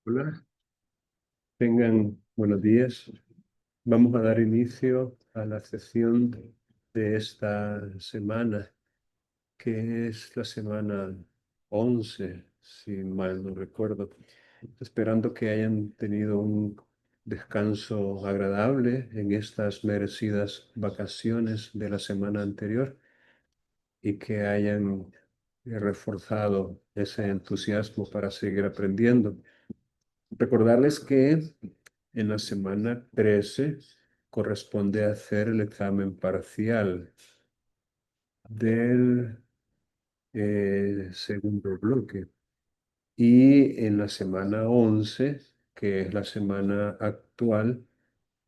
Hola, tengan buenos días. Vamos a dar inicio a la sesión de esta semana, que es la semana 11, si mal no recuerdo. Esperando que hayan tenido un descanso agradable en estas merecidas vacaciones de la semana anterior y que hayan reforzado ese entusiasmo para seguir aprendiendo. Recordarles que en la semana 13 corresponde hacer el examen parcial del segundo bloque. Y en la semana 11, que es la semana actual,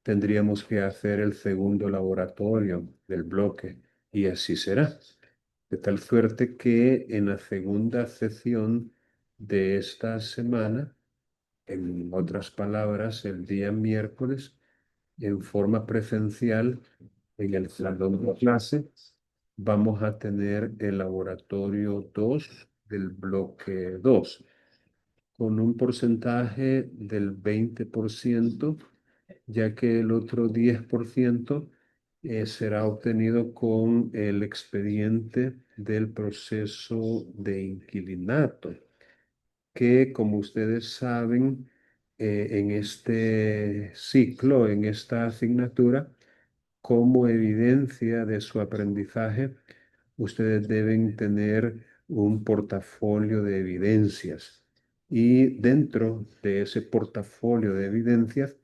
tendríamos que hacer el segundo laboratorio del bloque. Y así será. De tal suerte que en la segunda sesión de esta semana, en otras palabras, el día miércoles, en forma presencial, en el salón de clase, vamos a tener el laboratorio 2 del bloque 2 con un porcentaje del 20%, ya que el otro 10% será obtenido con el expediente del proceso de inquilinato que, como ustedes saben, en este ciclo, en esta asignatura, como evidencia de su aprendizaje, ustedes deben tener un portafolio de evidencias. Y dentro de ese portafolio de evidencias,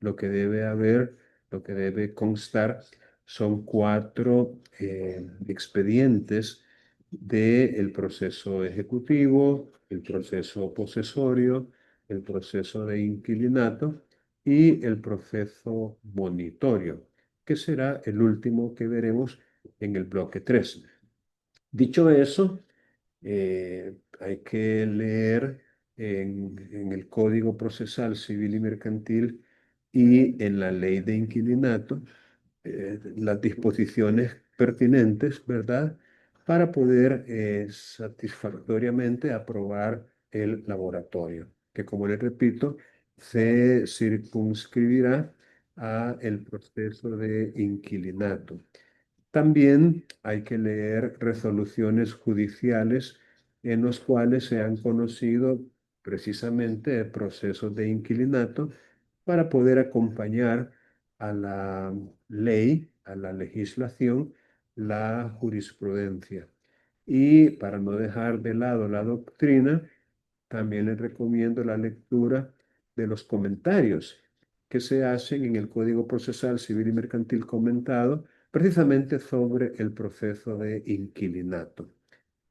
lo que debe haber, lo que debe constar, son cuatro expedientes del proceso ejecutivo, el proceso posesorio, el proceso de inquilinato y el proceso monitorio, que será el último que veremos en el bloque 3. Dicho eso, hay que leer en el Código Procesal Civil y Mercantil y en la Ley de Inquilinato las disposiciones pertinentes, ¿verdad? Para poder satisfactoriamente aprobar el laboratorio, que como les repito, se circunscribirá a el proceso de inquilinato. También hay que leer resoluciones judiciales en los cuales se han conocido precisamente procesos de inquilinato para poder acompañar a la ley, a la legislación, la jurisprudencia. Y para no dejar de lado la doctrina, también les recomiendo la lectura de los comentarios que se hacen en el Código Procesal Civil y Mercantil comentado precisamente sobre el proceso de inquilinato.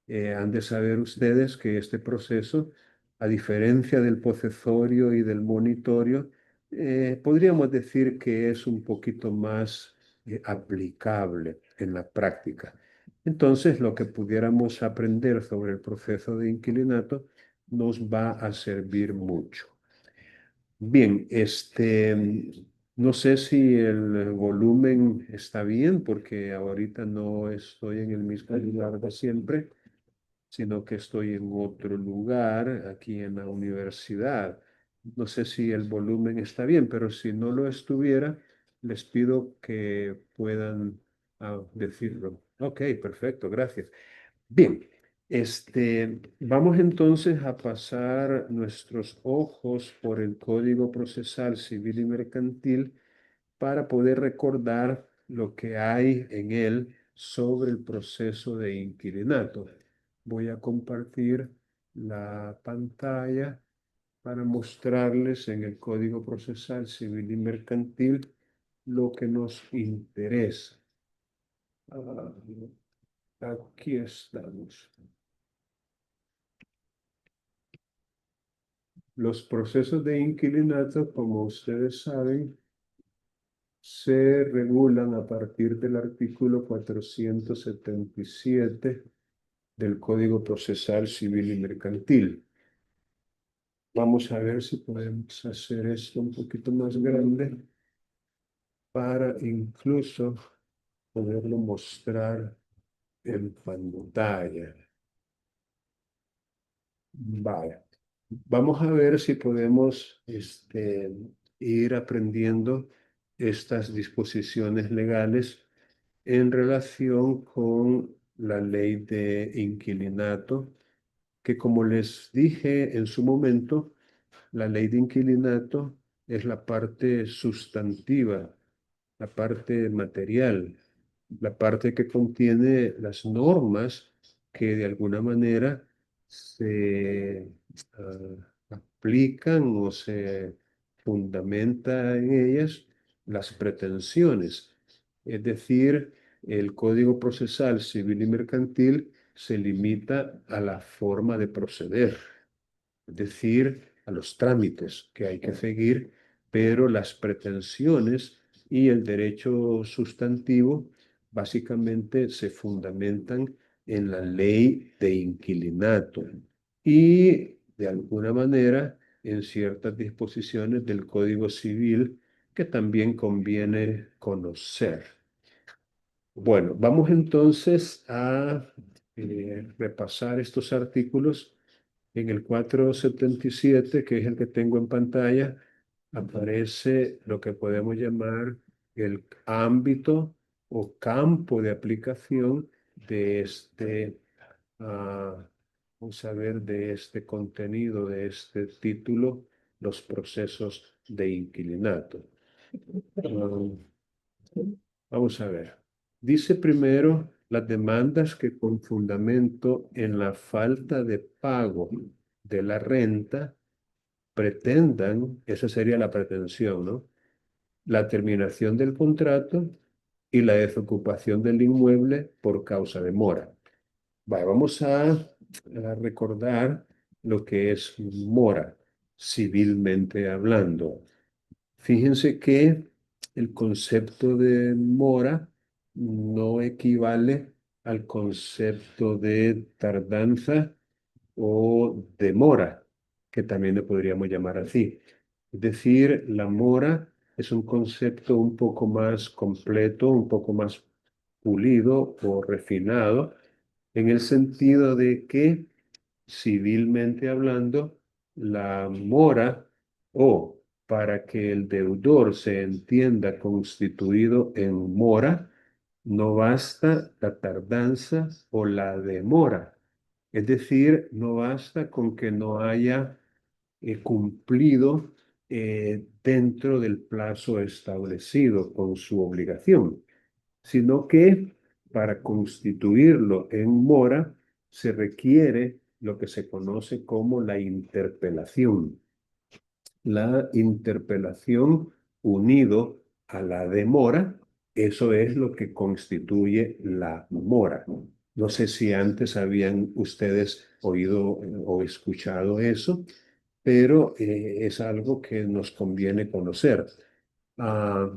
Han de saber ustedes que este proceso, a diferencia del posesorio y del monitorio, podríamos decir que es un poquito más aplicable en la práctica. Entonces, lo que pudiéramos aprender sobre el proceso de inquilinato nos va a servir mucho. Bien, no sé si el volumen está bien, porque ahorita no estoy en el mismo lugar de siempre, sino que estoy en otro lugar, aquí en la universidad. No sé si el volumen está bien, pero si no lo estuviera, les pido que puedan decirlo. Ok, perfecto, gracias. Bien, vamos entonces a pasar nuestros ojos por el Código Procesal Civil y Mercantil para poder recordar lo que hay en él sobre el proceso de inquilinato. Voy a compartir la pantalla para mostrarles en el Código Procesal Civil y Mercantil lo que nos interesa. Ah, aquí estamos. Los procesos de inquilinato, como ustedes saben, se regulan a partir del artículo 477 del Código Procesal Civil y Mercantil. Vamos a ver si podemos hacer esto un poquito más grande para incluso poderlo mostrar en pantalla. Vale. Vamos a ver si podemos ir aprendiendo estas disposiciones legales en relación con la ley de inquilinato, que como les dije en su momento, la ley de inquilinato es la parte sustantiva, la parte material, la parte que contiene las normas que de alguna manera se aplican o se fundamenta en ellas las pretensiones. Es decir, el Código Procesal Civil y Mercantil se limita a la forma de proceder, es decir, a los trámites que hay que seguir, pero las pretensiones y el derecho sustantivo básicamente se fundamentan en la ley de inquilinato y de alguna manera en ciertas disposiciones del Código Civil que también conviene conocer. Bueno, vamos entonces a repasar estos artículos. En el 477, que es el que tengo en pantalla, aparece lo que podemos llamar el ámbito o campo de aplicación de ah, vamos a ver, de este contenido, de este título, los procesos de inquilinato. Ah, Vamos a ver. Dice primero las demandas que con fundamento en la falta de pago de la renta pretendan, esa sería la pretensión, ¿no? La terminación del contrato y la desocupación del inmueble por causa de mora. Vamos a recordar lo que es mora, civilmente hablando. Fíjense que el concepto de mora no equivale al concepto de tardanza o demora, que también le podríamos llamar así. Es decir, la mora es un concepto un poco más completo, un poco más pulido o refinado, en el sentido de que, civilmente hablando, la mora o para que el deudor se entienda constituido en mora, no basta la tardanza o la demora. Es decir, no basta con que no haya cumplido dentro del plazo establecido con su obligación, sino que para constituirlo en mora se requiere lo que se conoce como la interpelación. La interpelación unido a la demora, eso es lo que constituye la mora. No sé si antes habían ustedes oído o escuchado eso, pero es algo que nos conviene conocer. Ah,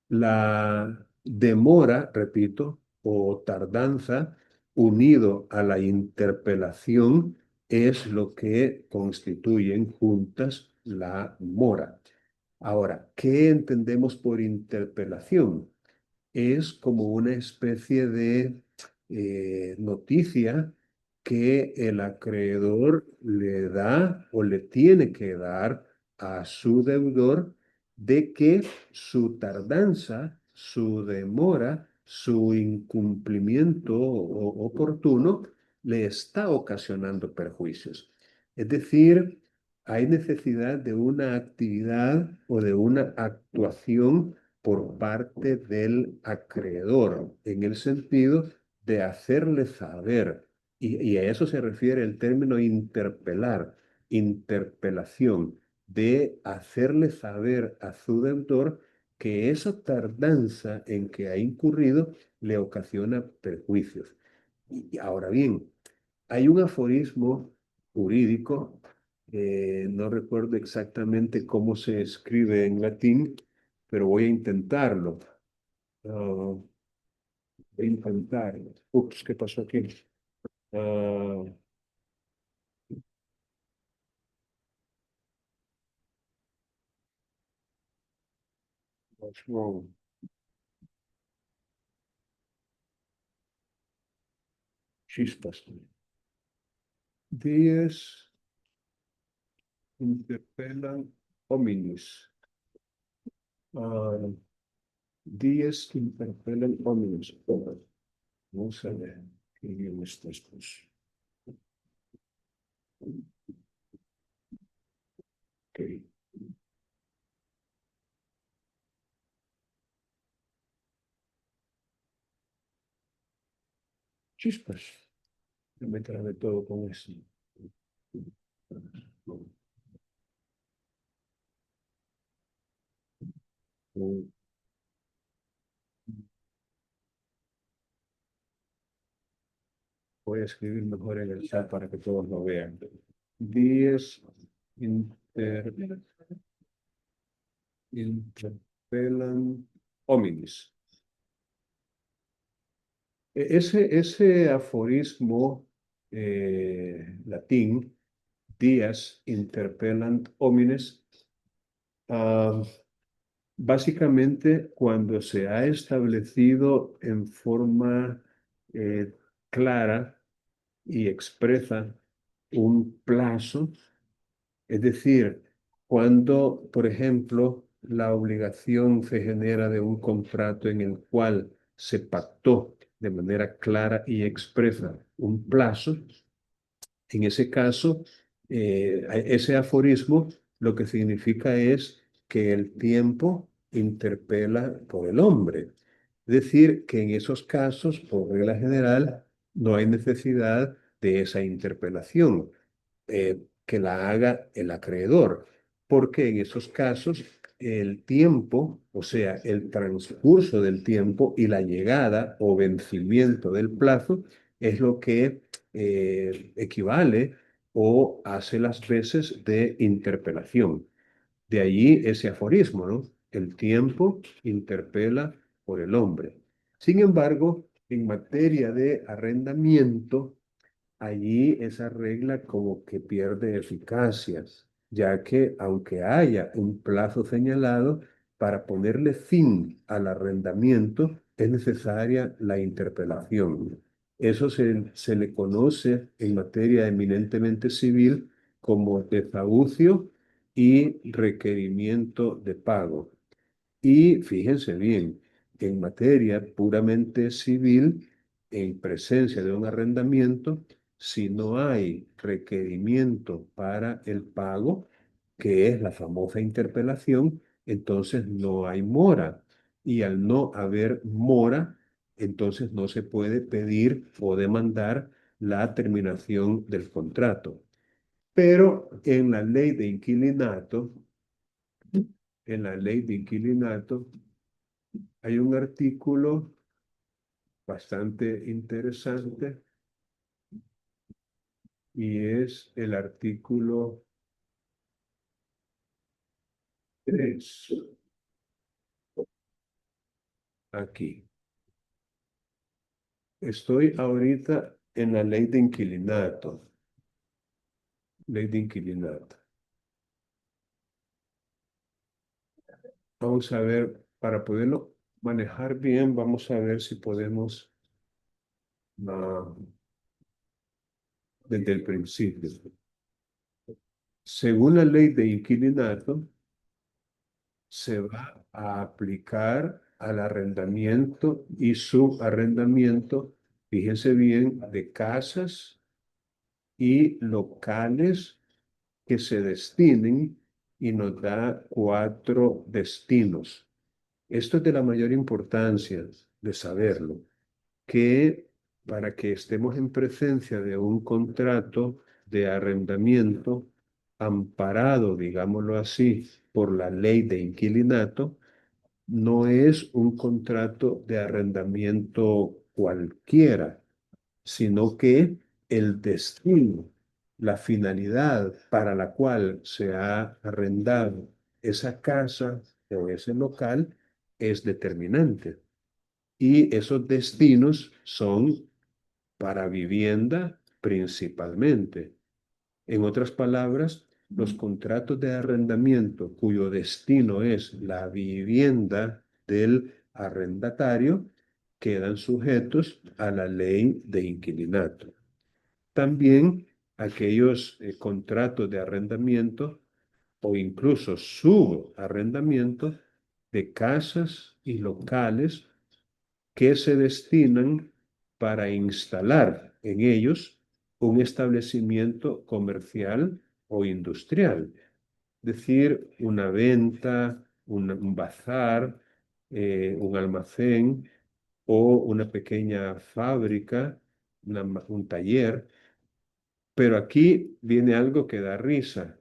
la demora, repito, o tardanza, unido a la interpelación, es lo que constituyen juntas la mora. Ahora, ¿qué entendemos por interpelación? Es como una especie de noticia que el acreedor le da o le tiene que dar a su deudor de que su tardanza, su demora, su incumplimiento oportuno le está ocasionando perjuicios. Es decir, hay necesidad de una actividad o de una actuación por parte del acreedor, en el sentido de hacerle saber, y a eso se refiere el término interpelar, interpelación, de hacerle saber a su deudor que esa tardanza en que ha incurrido le ocasiona perjuicios. Y ahora bien, hay un aforismo jurídico, no recuerdo exactamente cómo se escribe en latín, pero voy a intentarlo. Voy a intentar. Ups, ¿qué pasó aquí? Ah, what's wrong? Chispas. 10. interpelan hominis. Ah, dies interpelan hominis. Vamos a ver qué bien está esto. Ok. Chispas. Yo me trabé todo con eso. Voy a escribir mejor en el chat para que todos lo vean. Dies inter, interpelan hominis. Ese aforismo latín, dies interpelant homines, ah, básicamente cuando se ha establecido en forma clara y expresa un plazo. Es decir, cuando, por ejemplo, la obligación se genera de un contrato en el cual se pactó de manera clara y expresa un plazo, en ese caso, ese aforismo lo que significa es que el tiempo interpela por el hombre. Es decir, que en esos casos, por regla general, no hay necesidad de esa interpelación que la haga el acreedor, porque en esos casos el tiempo, o sea, el transcurso del tiempo y la llegada o vencimiento del plazo es lo que equivale o hace las veces de interpelación. De allí ese aforismo, ¿no? El tiempo interpela por el hombre. Sin embargo, en materia de arrendamiento, allí esa regla como que pierde eficacia, ya que aunque haya un plazo señalado, para ponerle fin al arrendamiento es necesaria la interpelación. Eso se le conoce en materia eminentemente civil como desahucio y requerimiento de pago. Y fíjense bien, en materia puramente civil, en presencia de un arrendamiento, si no hay requerimiento para el pago, que es la famosa interpelación, entonces no hay mora. Y al no haber mora, entonces no se puede pedir o demandar la terminación del contrato. Pero en la ley de inquilinato, hay un artículo bastante interesante y es el artículo 3 aquí. Estoy ahorita en la ley de inquilinato. Ley de inquilinato. Vamos a ver, para poderlo manejar bien, vamos a ver si podemos ah, desde el principio. Según la ley de inquilinato, se va a aplicar al arrendamiento y subarrendamiento, fíjense bien, de casas y locales que se destinen y nos da 4 destinos. Esto es de la mayor importancia de saberlo, que para que estemos en presencia de un contrato de arrendamiento amparado, digámoslo así, por la ley de inquilinato, no es un contrato de arrendamiento cualquiera, sino que el destino, la finalidad para la cual se ha arrendado esa casa o ese local es determinante. Y esos destinos son para vivienda principalmente. En otras palabras, los contratos de arrendamiento cuyo destino es la vivienda del arrendatario quedan sujetos a la ley de inquilinato. También aquellos contratos de arrendamiento o incluso subarrendamiento de casas y locales que se destinan para instalar en ellos un establecimiento comercial o industrial. Es decir, una venta, un bazar, un almacén o una pequeña fábrica, un taller. Pero aquí viene algo que da risa,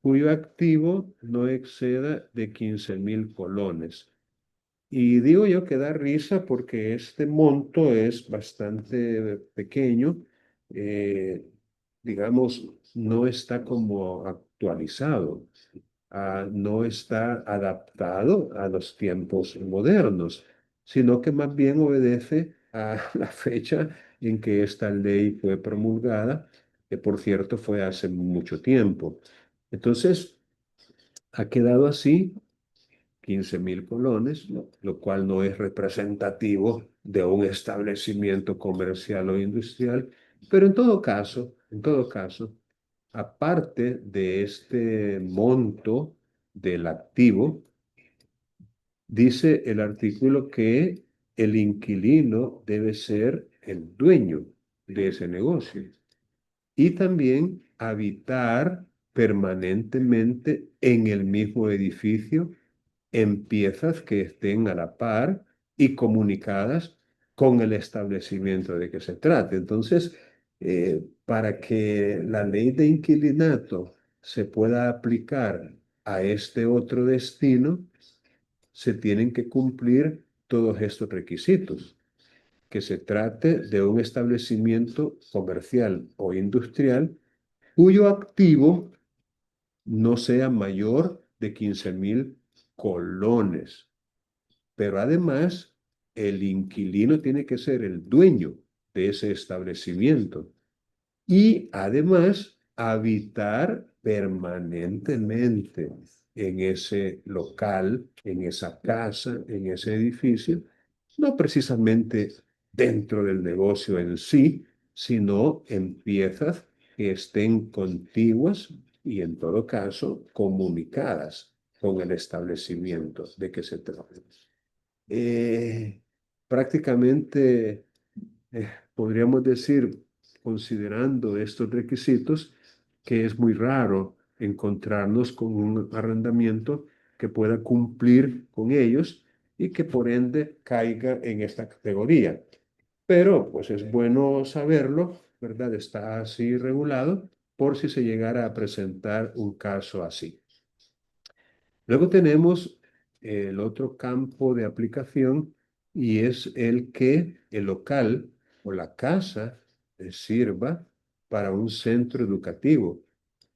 cuyo activo no exceda de 15.000 colones. Y digo yo que da risa porque este monto es bastante pequeño, eh, digamos, no está como actualizado, no está adaptado a los tiempos modernos, sino que más bien obedece a la fecha en que esta ley fue promulgada, que por cierto fue hace mucho tiempo. Entonces, ha quedado así 15.000 colones, ¿no? Lo cual no es representativo de un establecimiento comercial o industrial, pero en todo caso, aparte de este monto del activo, dice el artículo que el inquilino debe ser el dueño de ese negocio y también habitar permanentemente en el mismo edificio en piezas que estén a la par y comunicadas con el establecimiento de que se trate. Entonces, para que la ley de inquilinato se pueda aplicar a este otro destino, se tienen que cumplir todos estos requisitos. Que se trate de un establecimiento comercial o industrial cuyo activo no sea mayor de 15.000 colones. Pero además, el inquilino tiene que ser el dueño de ese establecimiento y además habitar permanentemente en ese local, en esa casa, en ese edificio, no precisamente dentro del negocio en sí, sino en piezas que estén contiguas y en todo caso comunicadas con el establecimiento de que se trate. Eh, prácticamente podríamos decir, considerando estos requisitos, que es muy raro encontrarnos con un arrendamiento que pueda cumplir con ellos y que por ende caiga en esta categoría. Pero pues es bueno saberlo, ¿verdad? Está así regulado por si se llegara a presentar un caso así. Luego tenemos el otro campo de aplicación y es el que el local o la casa sirva para un centro educativo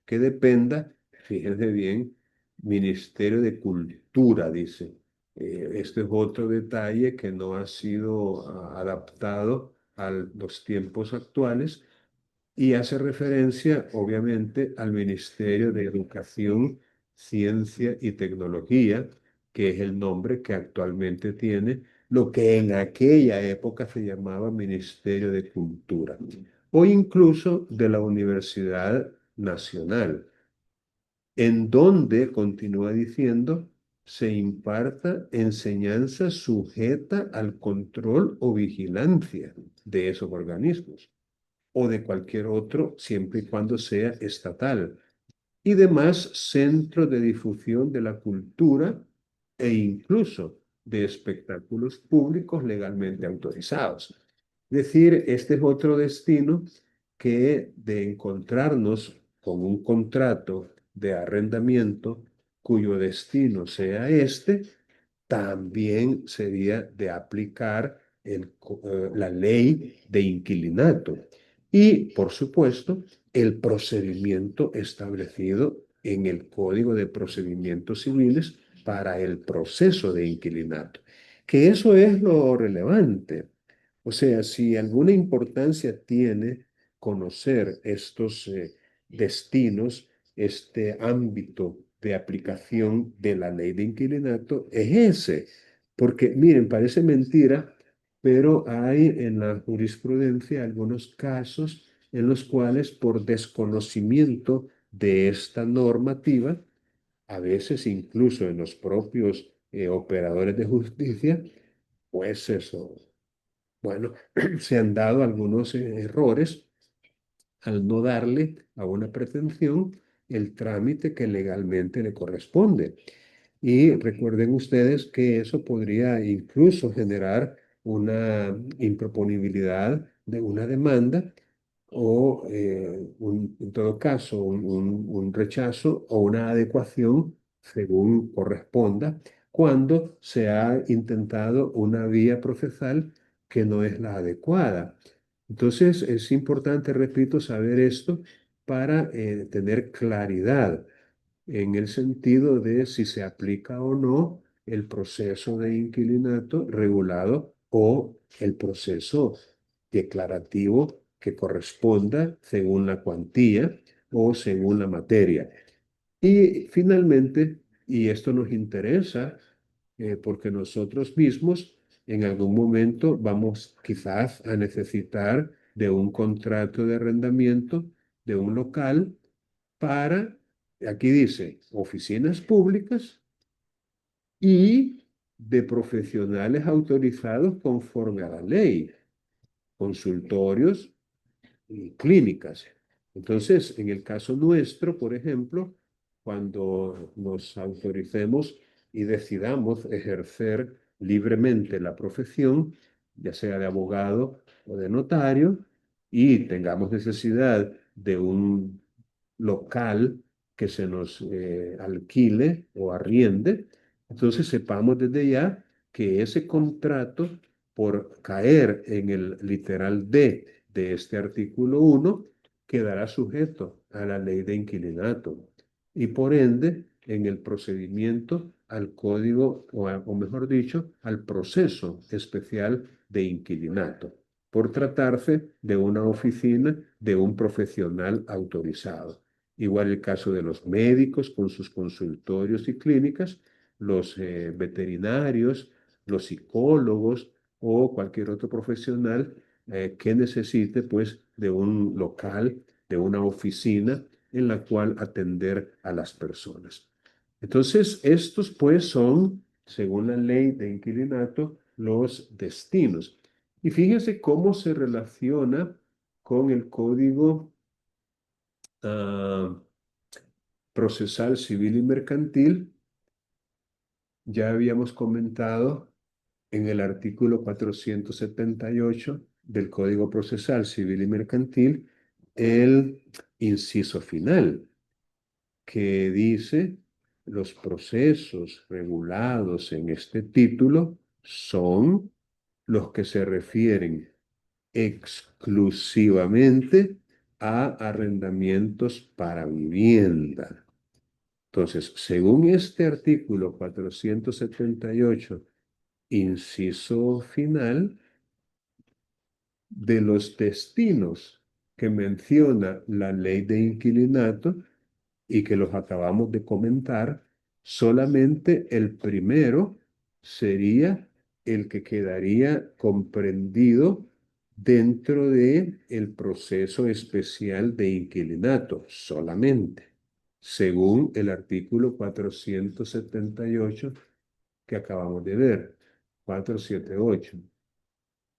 que dependa, fíjense bien, Ministerio de Cultura, dice. Este es otro detalle que no ha sido adaptado a los tiempos actuales y hace referencia, obviamente, al Ministerio de Educación, Ciencia y Tecnología, que es el nombre que actualmente tiene lo que en aquella época se llamaba Ministerio de Cultura, o incluso de la Universidad Nacional, en donde, continúa diciendo, se imparta enseñanza sujeta al control o vigilancia de esos organismos o de cualquier otro, siempre y cuando sea estatal, y demás centros de difusión de la cultura e incluso de espectáculos públicos legalmente autorizados. Es decir, este es otro destino que de encontrarnos con un contrato de arrendamiento cuyo destino sea este, también sería de aplicar la ley de inquilinato y, por supuesto, el procedimiento establecido en el Código de Procedimientos Civiles para el proceso de inquilinato, que eso es lo relevante. O sea, si alguna importancia tiene conocer estos destinos, este ámbito de aplicación de la ley de inquilinato, es ese. Porque, miren, parece mentira, pero hay en la jurisprudencia algunos casos en los cuales por desconocimiento de esta normativa a veces incluso en los propios operadores de justicia, pues eso, bueno, se han dado algunos errores al no darle a una pretensión el trámite que legalmente le corresponde. Y recuerden ustedes que eso podría incluso generar una improponibilidad de una demanda o, en todo caso, un rechazo o una adecuación según corresponda cuando se ha intentado una vía procesal que no es la adecuada. Entonces, es importante, repito, saber esto para tener claridad en el sentido de si se aplica o no el proceso de inquilinato regulado o el proceso declarativo que corresponda según la cuantía o según la materia. Y finalmente, y esto nos interesa porque nosotros mismos en algún momento vamos quizás a necesitar de un contrato de arrendamiento de un local para, aquí dice, oficinas públicas y de profesionales autorizados conforme a la ley, consultorios y clínicas. Entonces, en el caso nuestro, por ejemplo, cuando nos autoricemos y decidamos ejercer libremente la profesión, ya sea de abogado o de notario, y tengamos necesidad de un local que se nos alquile o arriende, entonces sepamos desde ya que ese contrato, por caer en el literal D de este artículo 1, quedará sujeto a la ley de inquilinato y por ende en el procedimiento al código, o mejor dicho, al proceso especial de inquilinato, por tratarse de una oficina de un profesional autorizado. Igual el caso de los médicos con sus consultorios y clínicas, los veterinarios, los psicólogos o cualquier otro profesional que necesite pues de un local, de una oficina en la cual atender a las personas. Entonces, estos pues son, según la ley de inquilinato, los destinos. Y fíjense cómo se relaciona con el Código ah, Procesal Civil y Mercantil. Ya habíamos comentado en el artículo 478 del Código Procesal Civil y Mercantil el inciso final, que dice: los procesos regulados en este título son los que se refieren exclusivamente a arrendamientos para vivienda. Entonces, según este artículo 478, inciso final, de los destinos que menciona la ley de inquilinato y que los acabamos de comentar, solamente el primero sería el que quedaría comprendido dentro de el proceso especial de inquilinato, solamente, según el artículo 478 que acabamos de ver, 478.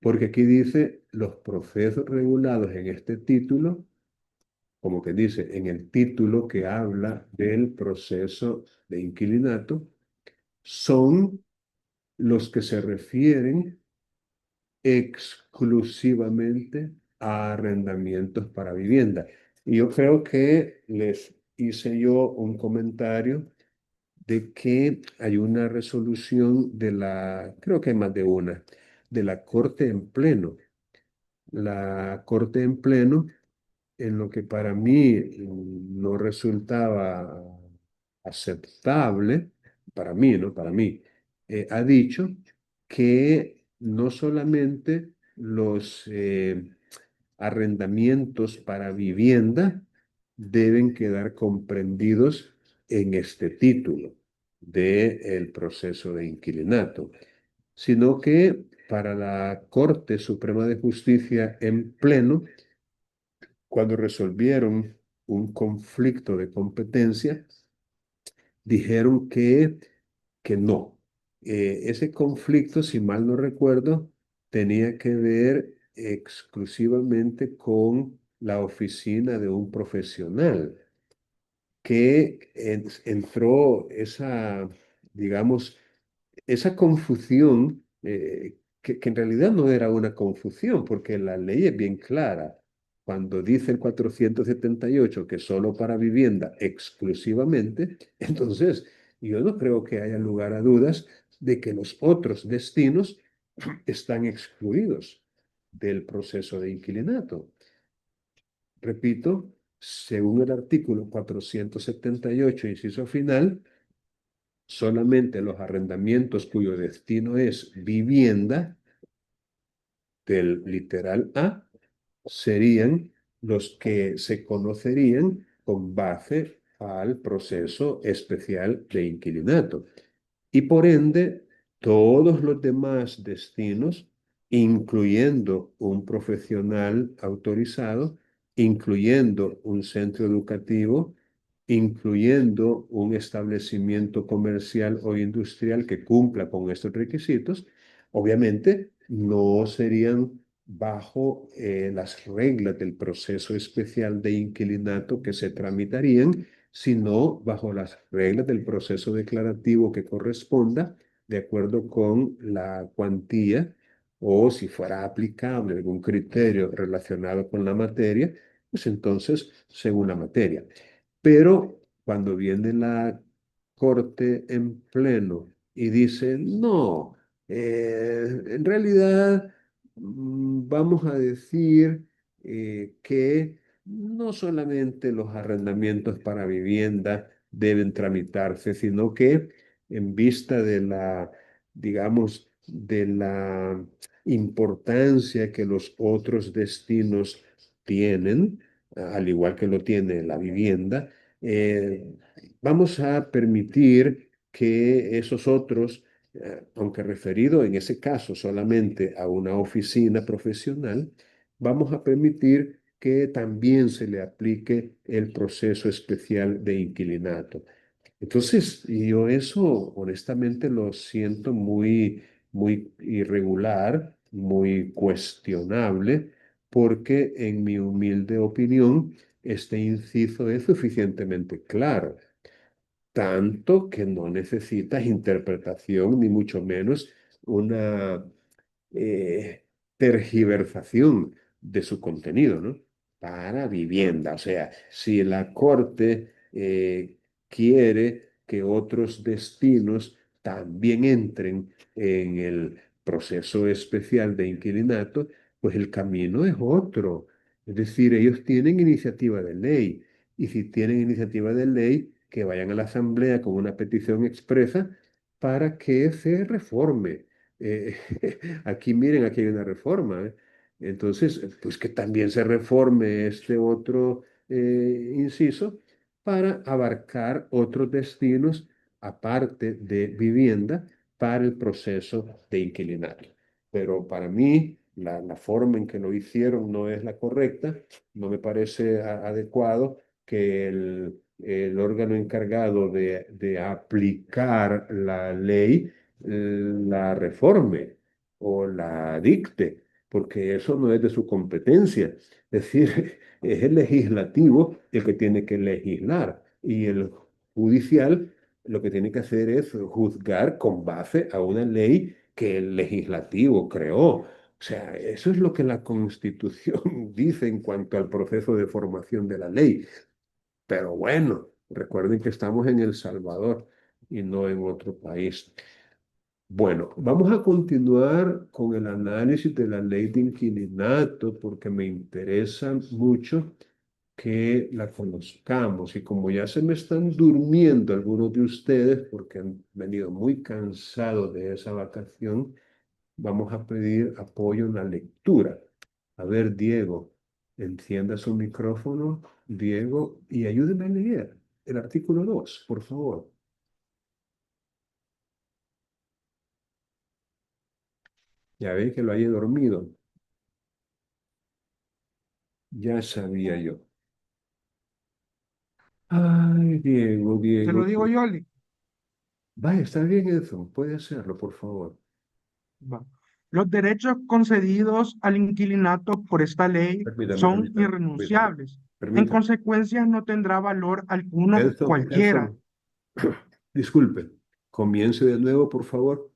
Porque aquí dice los procesos regulados en este título, como que dice, en el título que habla del proceso de inquilinato, son los que se refieren exclusivamente a arrendamientos para vivienda. Y yo creo que les hice yo un comentario de que hay una resolución de la, creo que hay más de una, de la Corte en Pleno. La Corte en Pleno, en lo que para mí no resultaba aceptable, para mí, ¿no? Para mí, ha dicho que no solamente los arrendamientos para vivienda deben quedar comprendidos en este título del proceso de inquilinato, sino que para la Corte Suprema de Justicia en Pleno, cuando resolvieron un conflicto de competencia, dijeron que no. Ese conflicto, si mal no recuerdo, tenía que ver exclusivamente con la oficina de un profesional que entró esa, digamos, esa confusión, que en realidad no era una confusión, porque la ley es bien clara. Cuando dice el 478 que solo para vivienda exclusivamente, entonces yo no creo que haya lugar a dudas de que los otros destinos están excluidos del proceso de inquilinato. Repito, según el artículo 478, inciso final, solamente los arrendamientos cuyo destino es vivienda, del literal A, serían los que se conocerían con base al proceso especial de inquilinato. Y por ende, todos los demás destinos, incluyendo un profesional autorizado, incluyendo un centro educativo, incluyendo un establecimiento comercial o industrial que cumpla con estos requisitos, obviamente no serían bajo las reglas del proceso especial de inquilinato que se tramitarían, sino bajo las reglas del proceso declarativo que corresponda, de acuerdo con la cuantía o si fuera aplicable algún criterio relacionado con la materia, pues entonces según la materia. Pero cuando viene la corte en pleno y dice, no, en realidad vamos a decir que no solamente los arrendamientos para vivienda deben tramitarse, sino que en vista de la, digamos, de la importancia que los otros destinos tienen, al igual que lo tiene la vivienda, eh, vamos a permitir que esos otros, aunque referido en ese caso solamente a una oficina profesional, vamos a permitir que también se le aplique el proceso especial de inquilinato. Entonces, yo eso honestamente lo siento muy irregular, muy cuestionable, porque en mi humilde opinión, este inciso es suficientemente claro, tanto que no necesitas interpretación, ni mucho menos una tergiversación de su contenido, ¿no? Para vivienda. O sea, si la Corte quiere que otros destinos también entren en el proceso especial de inquilinato, pues el camino es otro. Es decir, ellos tienen iniciativa de ley y si tienen iniciativa de ley, que vayan a la Asamblea con una petición expresa para que se reforme. Eh, Aquí miren, aquí hay una reforma, ¿eh? Entonces, pues que también se reforme este otro inciso para abarcar otros destinos aparte de vivienda para el proceso de inquilinato. Pero para mí, la forma en que lo hicieron no es la correcta. No me parece adecuado que el órgano encargado de aplicar la ley la reforme o la dicte, porque eso no es de su competencia. Es decir, es el legislativo el que tiene que legislar y el judicial lo que tiene que hacer es juzgar con base a una ley que el legislativo creó. O sea, eso es lo que la Constitución dice en cuanto al proceso de formación de la ley. Pero bueno, recuerden que estamos en El Salvador y no en otro país. Bueno, vamos a continuar con el análisis de la ley de inquilinato porque me interesa mucho que la conozcamos y como ya se me están durmiendo algunos de ustedes porque han venido muy cansados de esa vacación, vamos a pedir apoyo en la lectura. A ver, Diego, encienda su micrófono, Diego, y ayúdeme a leer el artículo 2, por favor. Ya ve que lo haya dormido. Ya sabía yo. Ay, Diego, Se lo Diego. digo yo, Ali. Vaya, está bien eso. Puede hacerlo, por favor. Va. Los derechos concedidos al inquilinato por esta ley Permítame, son permítame, permítame. irrenunciables. En Permítame. consecuencia, no tendrá valor alguno Edson, cualquiera. Edson, disculpe. Comience de nuevo, por favor.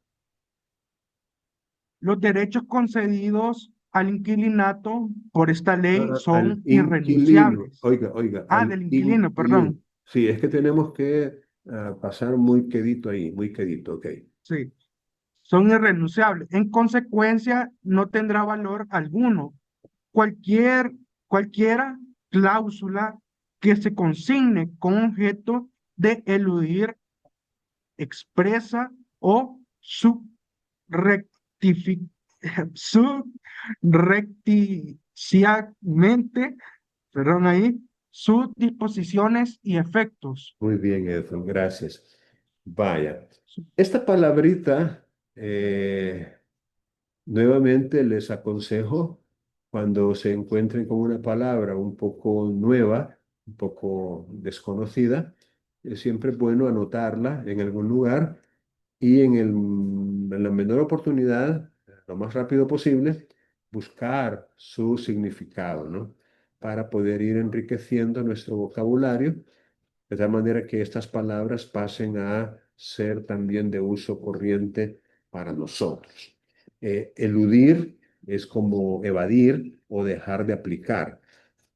Los derechos concedidos al inquilinato por esta ley Al son inquilino, irrenunciables. oiga, oiga, Ah, al del inquilino, inquilino. perdón. Sí, es que tenemos que pasar muy quedito ahí, muy quedito, ok. Sí, son irrenunciables. En consecuencia, no tendrá valor alguno. Cualquier, cualquiera cláusula que se consigne con objeto de eludir expresa o subrectifi- subrepticiamente, perdón ahí, sus disposiciones y efectos. Muy bien, Edson, gracias. Vaya, esta palabrita, nuevamente les aconsejo cuando se encuentren con una palabra un poco nueva, un poco desconocida, es siempre bueno anotarla en algún lugar y en la menor oportunidad, lo más rápido posible, buscar su significado, ¿no? Para poder ir enriqueciendo nuestro vocabulario de tal manera que estas palabras pasen a ser también de uso corriente para nosotros. Eludir es como evadir o dejar de aplicar.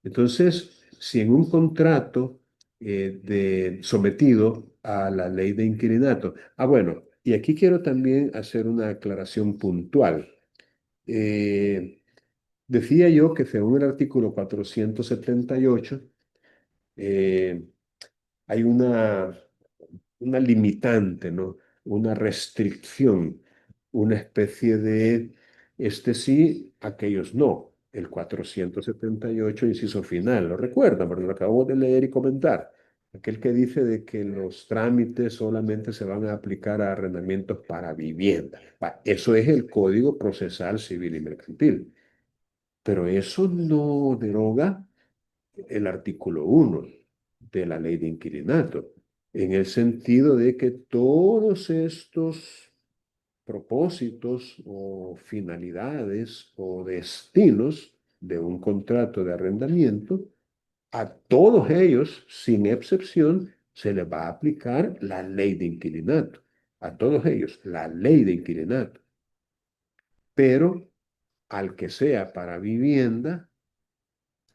Entonces, si en un contrato sometido a la ley de inquilinato, bueno, y aquí quiero también hacer una aclaración puntual. Eh, Decía yo que según el artículo 478, eh, hay una limitante, ¿no? Una restricción, una especie de este sí, aquellos no. El 478 inciso final, lo recuerdan, porque lo acabo de leer y comentar. Aquel que dice de que los trámites solamente se van a aplicar a arrendamientos para vivienda. Eso es el Código Procesal Civil y Mercantil. Pero eso no deroga el artículo 1 de la ley de inquilinato, en el sentido de que todos estos propósitos o finalidades o destinos de un contrato de arrendamiento, a todos ellos, sin excepción, se les va a aplicar la ley de inquilinato. A todos ellos, la ley de inquilinato. Pero al que sea para vivienda,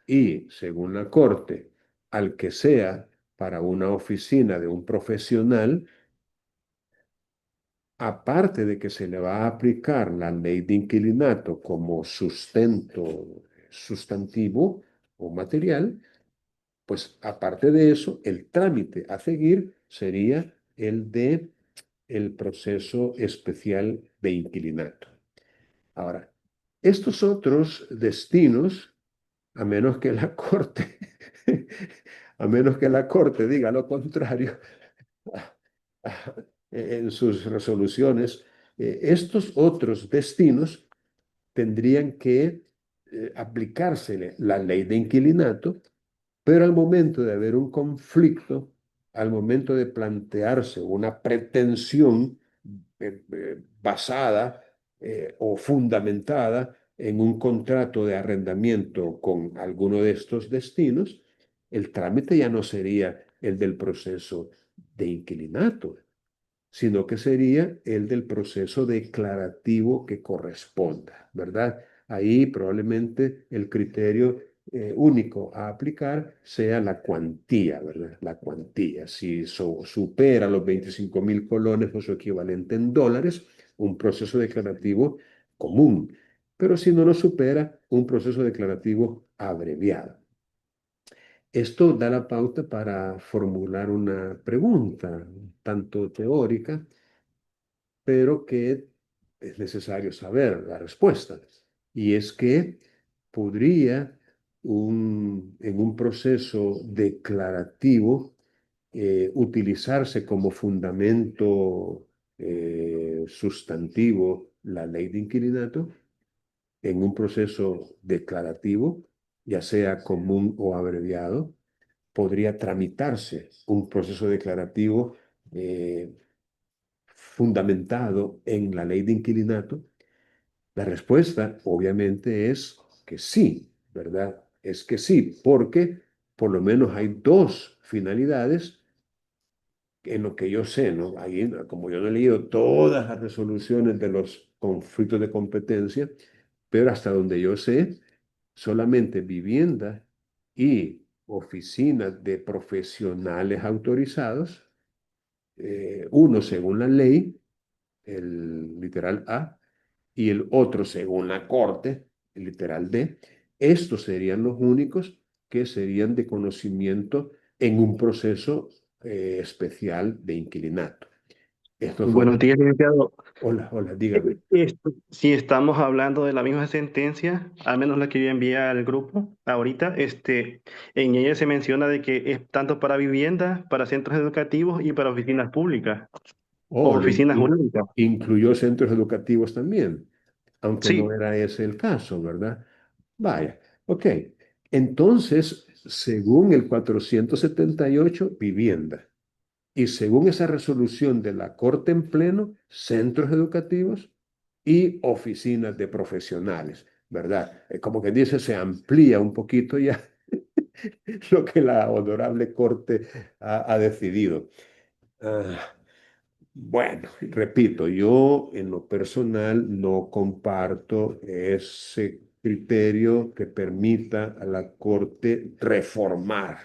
y, según la Corte, al que sea para una oficina de un profesional, aparte de que se le va a aplicar la ley de inquilinato como sustento sustantivo o material, pues aparte de eso, el trámite a seguir sería el de el proceso especial de inquilinato. Ahora, estos otros destinos, a menos que la Corte, a menos que la Corte diga lo contrario en sus resoluciones, estos otros destinos tendrían que aplicársele la ley de inquilinato, pero al momento de haber un conflicto, al momento de plantearse una pretensión basada o fundamentada en un contrato de arrendamiento con alguno de estos destinos, el trámite ya no sería el del proceso de inquilinato, sino que sería el del proceso declarativo que corresponda, ¿verdad? Ahí probablemente el criterio único a aplicar sea la cuantía, ¿verdad? La cuantía. Si supera los 25.000 colones o su equivalente en dólares, un proceso declarativo común. Pero si no lo supera, un proceso declarativo abreviado. Esto da la pauta para formular una pregunta, tanto teórica, pero que es necesario saber la respuesta. Y es que podría en un proceso declarativo utilizarse como fundamento sustantivo la ley de inquilinato en un proceso declarativo, ya sea común o abreviado, podría tramitarse un proceso declarativo fundamentado en la ley de inquilinato? La respuesta obviamente es que sí, ¿verdad? Es que sí, porque por lo menos hay dos finalidades en lo que yo sé, ¿no? Ahí, como yo no he leído todas las resoluciones de los conflictos de competencia, pero hasta donde yo sé, solamente vivienda y oficinas de profesionales autorizados, uno según la ley, el literal A, y el otro según la Corte, el literal D, estos serían los únicos que serían de conocimiento en un proceso especial de inquilinato. Esto fue... Buenos días, licenciado. Hola, hola, dígame. Si estamos hablando de la misma sentencia, al menos la que yo envié al grupo ahorita, en ella se menciona de que es tanto para vivienda, para centros educativos y para oficinas públicas o Oh, oficinas jurídicas. incluyó centros educativos también, aunque no Sí, era ese el caso, ¿verdad? Vaya, ok. Entonces, según el 478, vivienda. Y según esa resolución de la Corte en Pleno, centros educativos y oficinas de profesionales, ¿verdad? Como que dice, se amplía un poquito ya lo que la honorable Corte ha decidido. Ah, bueno, repito, yo en lo personal no comparto ese criterio que permita a la Corte reformar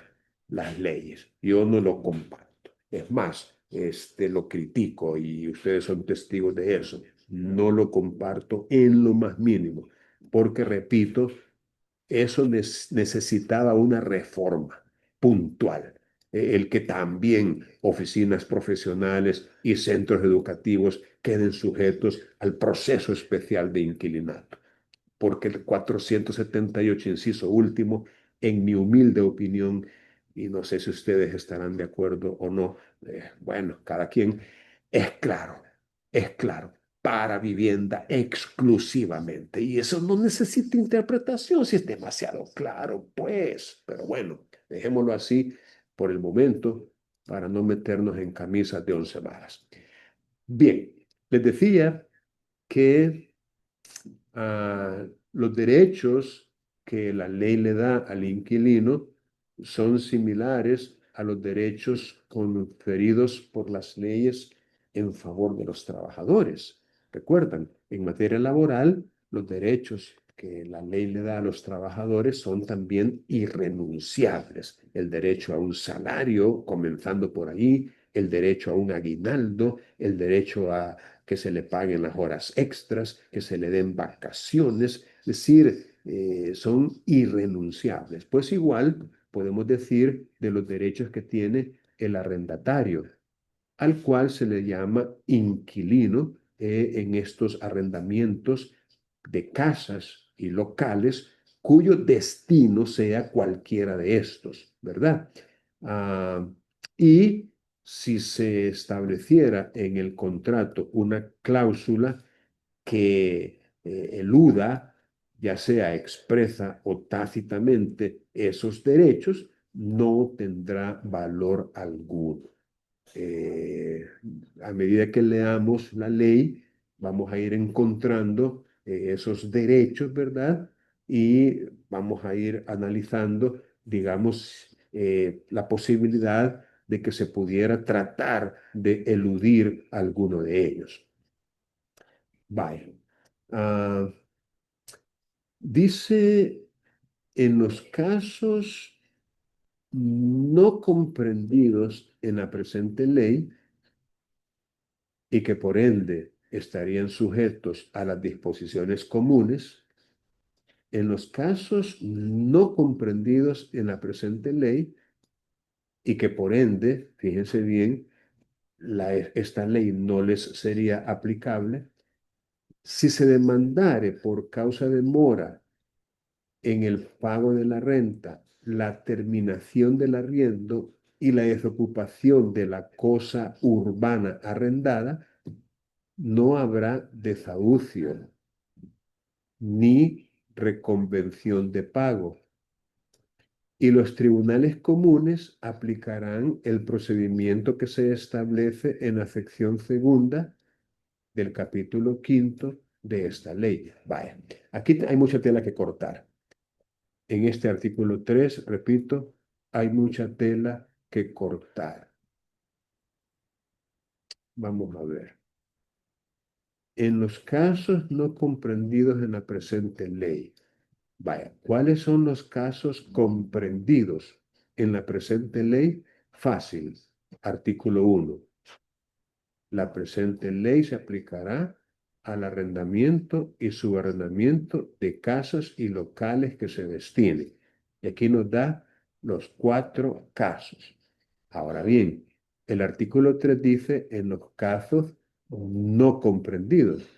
las leyes. Yo no lo comparto. Es más, lo critico y ustedes son testigos de eso. No lo comparto en lo más mínimo, porque repito, eso necesitaba una reforma puntual. El que también oficinas profesionales y centros educativos queden sujetos al proceso especial de inquilinato. Porque el 478, inciso último, en mi humilde opinión, y no sé si ustedes estarán de acuerdo o no, bueno, cada quien, es claro, para vivienda exclusivamente. Y eso no necesita interpretación si es demasiado claro, pues. Pero bueno, dejémoslo así por el momento para no meternos en camisas de once varas. Bien, les decía que los derechos que la ley le da al inquilino son similares a los derechos conferidos por las leyes en favor de los trabajadores. Recuerdan, en materia laboral, los derechos que la ley le da a los trabajadores son también irrenunciables. El derecho a un salario, comenzando por ahí, el derecho a un aguinaldo, el derecho a que se le paguen las horas extras, que se le den vacaciones, es decir, son irrenunciables. Pues igual podemos decir de los derechos que tiene el arrendatario, al cual se le llama inquilino en estos arrendamientos de casas y locales cuyo destino sea cualquiera de estos, ¿verdad? Ah, y si se estableciera en el contrato una cláusula que eluda, ya sea expresa o tácitamente, esos derechos, no tendrá valor alguno. Eh, a medida que leamos la ley, vamos a ir encontrando esos derechos, ¿verdad? Y vamos a ir analizando, digamos, la posibilidad de que se pudiera tratar de eludir alguno de ellos. Vaya. Ah, dice, en los casos no comprendidos en la presente ley, y que por ende estarían sujetos a las disposiciones comunes, en los casos no comprendidos en la presente ley y que por ende, fíjense bien, esta ley no les sería aplicable, si se demandare por causa de mora en el pago de la renta, la terminación del arriendo y la desocupación de la cosa urbana arrendada, no habrá desahucio ni reconvención de pago. Y los tribunales comunes aplicarán el procedimiento que se establece en la sección segunda del capítulo 5 de esta ley. Vaya, aquí hay mucha tela que cortar. En este artículo 3, repito, hay mucha tela que cortar. Vamos a ver. En los casos no comprendidos en la presente ley, vaya, ¿cuáles son los casos comprendidos en la presente ley? Fácil. Artículo 1. La presente ley se aplicará al arrendamiento y subarrendamiento de casas y locales que se destinen. Y aquí nos da los 4 casos. Ahora bien, el artículo 3 dice en los casos no comprendidos.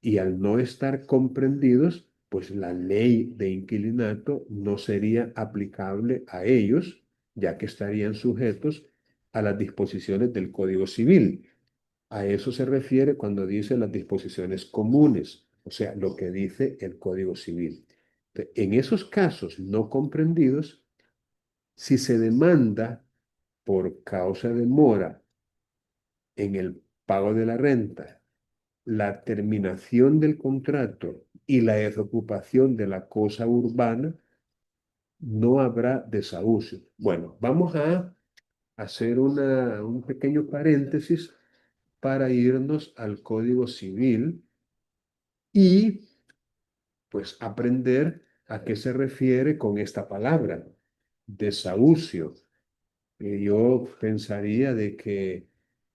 Y al no estar comprendidos, pues la ley de inquilinato no sería aplicable a ellos, ya que estarían sujetos a las disposiciones del Código Civil. A eso se refiere cuando dice las disposiciones comunes, o sea, lo que dice el Código Civil. En esos casos no comprendidos, si se demanda por causa de mora en el pago de la renta, la terminación del contrato y la desocupación de la cosa urbana, no habrá desahucio. Bueno, vamos a hacer un pequeño paréntesis para irnos al Código Civil y pues aprender a qué se refiere con esta palabra, desahucio. Yo pensaría de que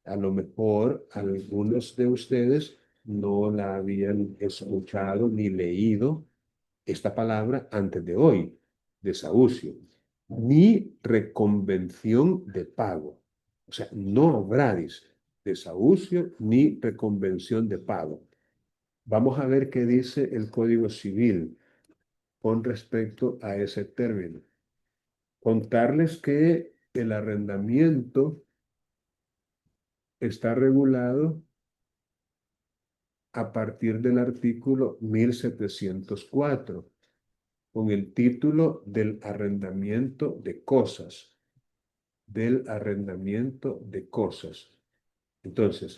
a lo mejor algunos de ustedes no la habían escuchado ni leído esta palabra antes de hoy, desahucio, ni reconvención de pago. O sea, no habrá desahucio ni reconvención de pago. Vamos a ver qué dice el Código Civil con respecto a ese término. Contarles que el arrendamiento está regulado a partir del artículo 1704, con el título del arrendamiento de cosas, del arrendamiento de cosas. Entonces,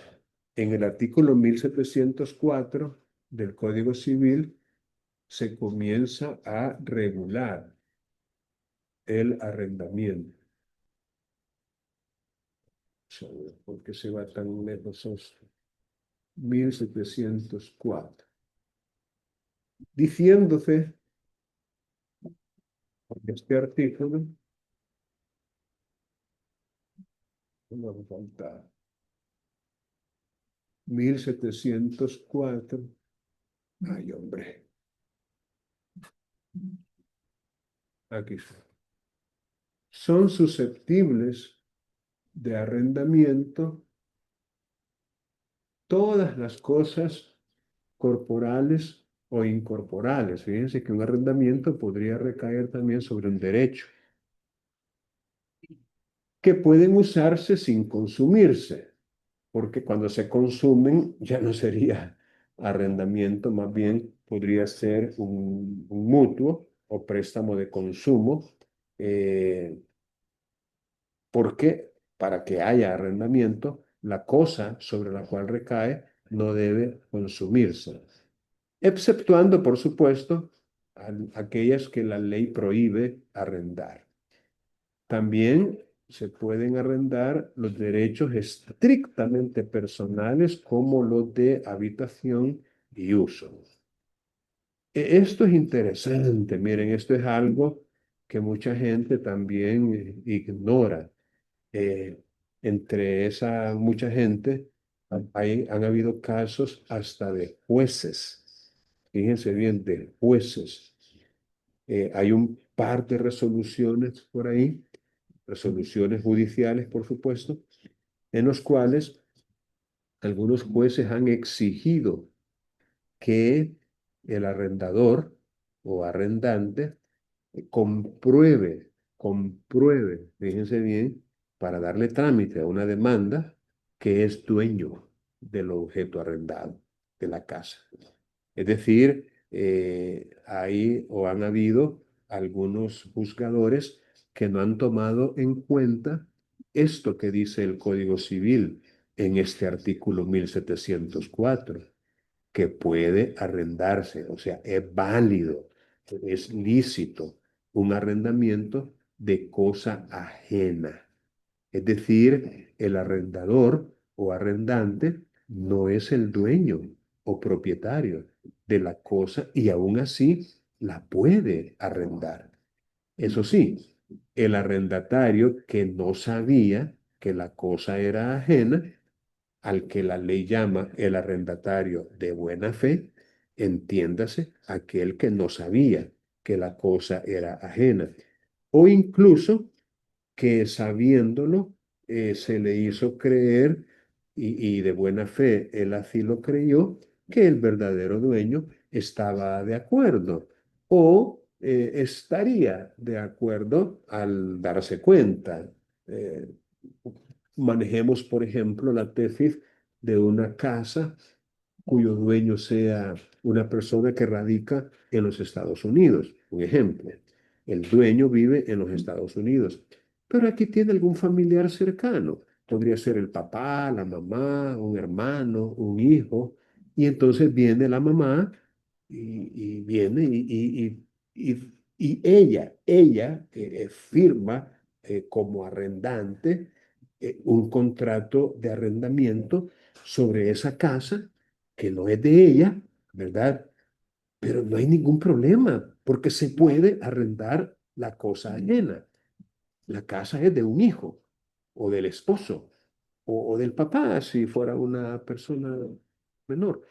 en el artículo 1704 del Código Civil se comienza a regular el arrendamiento. ¿Por qué se va tan lejos esto? 1704. Diciéndose, porque este artículo, no me falta, 1704, ay hombre, aquí está. Son susceptibles de arrendamiento todas las cosas corporales o incorporales. Fíjense que un arrendamiento podría recaer también sobre un derecho, que pueden usarse sin consumirse, porque cuando se consumen ya no sería arrendamiento, más bien podría ser un mutuo o préstamo de consumo, porque para que haya arrendamiento, la cosa sobre la cual recae no debe consumirse, exceptuando, por supuesto, aquellas que la ley prohíbe arrendar. También se pueden arrendar los derechos estrictamente personales como los de habitación y uso. Esto es interesante, miren, esto es algo que mucha gente también ignora. Eh, Entre esa mucha gente han habido casos hasta de jueces. Fíjense bien, de jueces. Hay un par de resoluciones por ahí, resoluciones judiciales, por supuesto, en los cuales algunos jueces han exigido que el arrendador o arrendante compruebe, fíjense bien, para darle trámite a una demanda que es dueño del objeto arrendado, de la casa. Es decir, hay o han habido algunos juzgadores que no han tomado en cuenta esto que dice el Código Civil, en este artículo 1704, que puede arrendarse, o sea, es válido, es lícito un arrendamiento de cosa ajena. Es decir, el arrendador o arrendante no es el dueño o propietario de la cosa y aún así la puede arrendar. Eso sí, el arrendatario que no sabía que la cosa era ajena, al que la ley llama el arrendatario de buena fe, entiéndase aquel que no sabía que la cosa era ajena. O incluso que sabiéndolo se le hizo creer y de buena fe él así lo creyó, que el verdadero dueño estaba de acuerdo o estaría de acuerdo al darse cuenta. Eh, Manejemos, por ejemplo, la tesis de una casa cuyo dueño sea una persona que radica en los Estados Unidos. Un ejemplo, el dueño vive en los Estados Unidos, pero aquí tiene algún familiar cercano. Podría ser el papá, la mamá, un hermano, un hijo. Y entonces viene la mamá y viene y ella firma como arrendante un contrato de arrendamiento sobre esa casa que no es de ella, ¿verdad? Pero no hay ningún problema porque se puede arrendar la cosa ajena. La casa es de un hijo o del esposo o del papá si fuera una persona menor.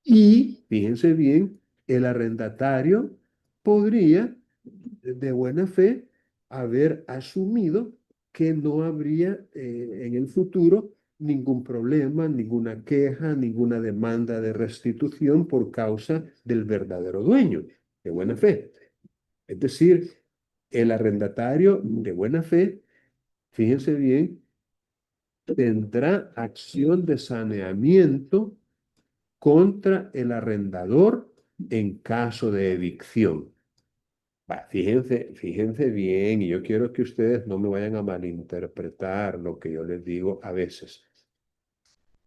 Y fíjense bien, el arrendatario podría, de buena fe, haber asumido que no habría en el futuro ningún problema, ninguna queja, ninguna demanda de restitución por causa del verdadero dueño, de buena fe. Es decir, el arrendatario de buena fe, fíjense bien, tendrá acción de saneamiento contra el arrendador en caso de evicción. Fíjense bien, y yo quiero que ustedes no me vayan a malinterpretar lo que yo les digo a veces.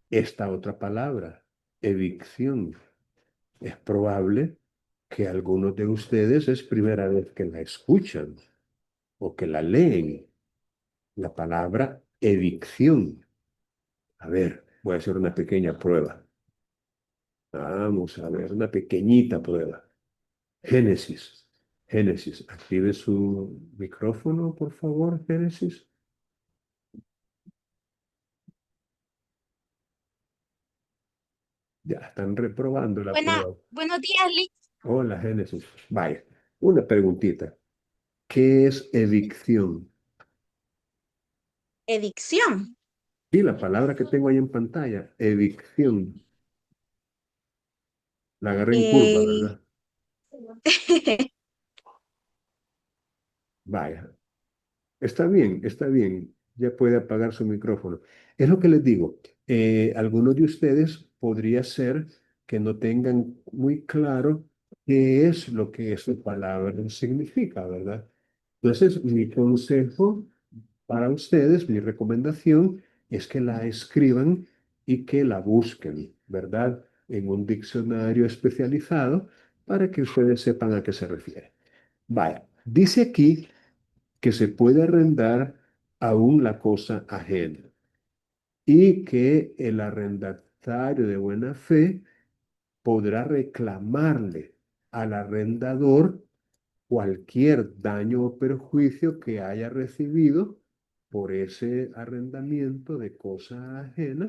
Esta otra palabra, evicción, es probable que algunos de ustedes es primera vez que la escuchan o que la leen. La palabra evicción. A ver, voy a hacer una pequeña prueba. Vamos a ver, una pequeñita prueba. Génesis. Génesis, active su micrófono, por favor, Génesis. Ya están reprobando la prueba. Buenos días, Liz. Hola, Génesis. Vaya, una preguntita. ¿Qué es evicción? Edicción. Sí, la palabra que tengo ahí en pantalla, evicción. La agarré en curva, Eh, ¿verdad? Vaya, está bien. Ya puede apagar su micrófono. Es lo que les digo. Algunos de ustedes podría ser que no tengan muy claro qué es lo que esa palabra significa, ¿verdad? Entonces, mi consejo para ustedes, mi recomendación es que la escriban y que la busquen, ¿verdad? En un diccionario especializado para que ustedes sepan a qué se refiere. Vaya, dice aquí que se puede arrendar aún la cosa ajena y que el arrendatario de buena fe podrá reclamarle al arrendador cualquier daño o perjuicio que haya recibido por ese arrendamiento de cosa ajena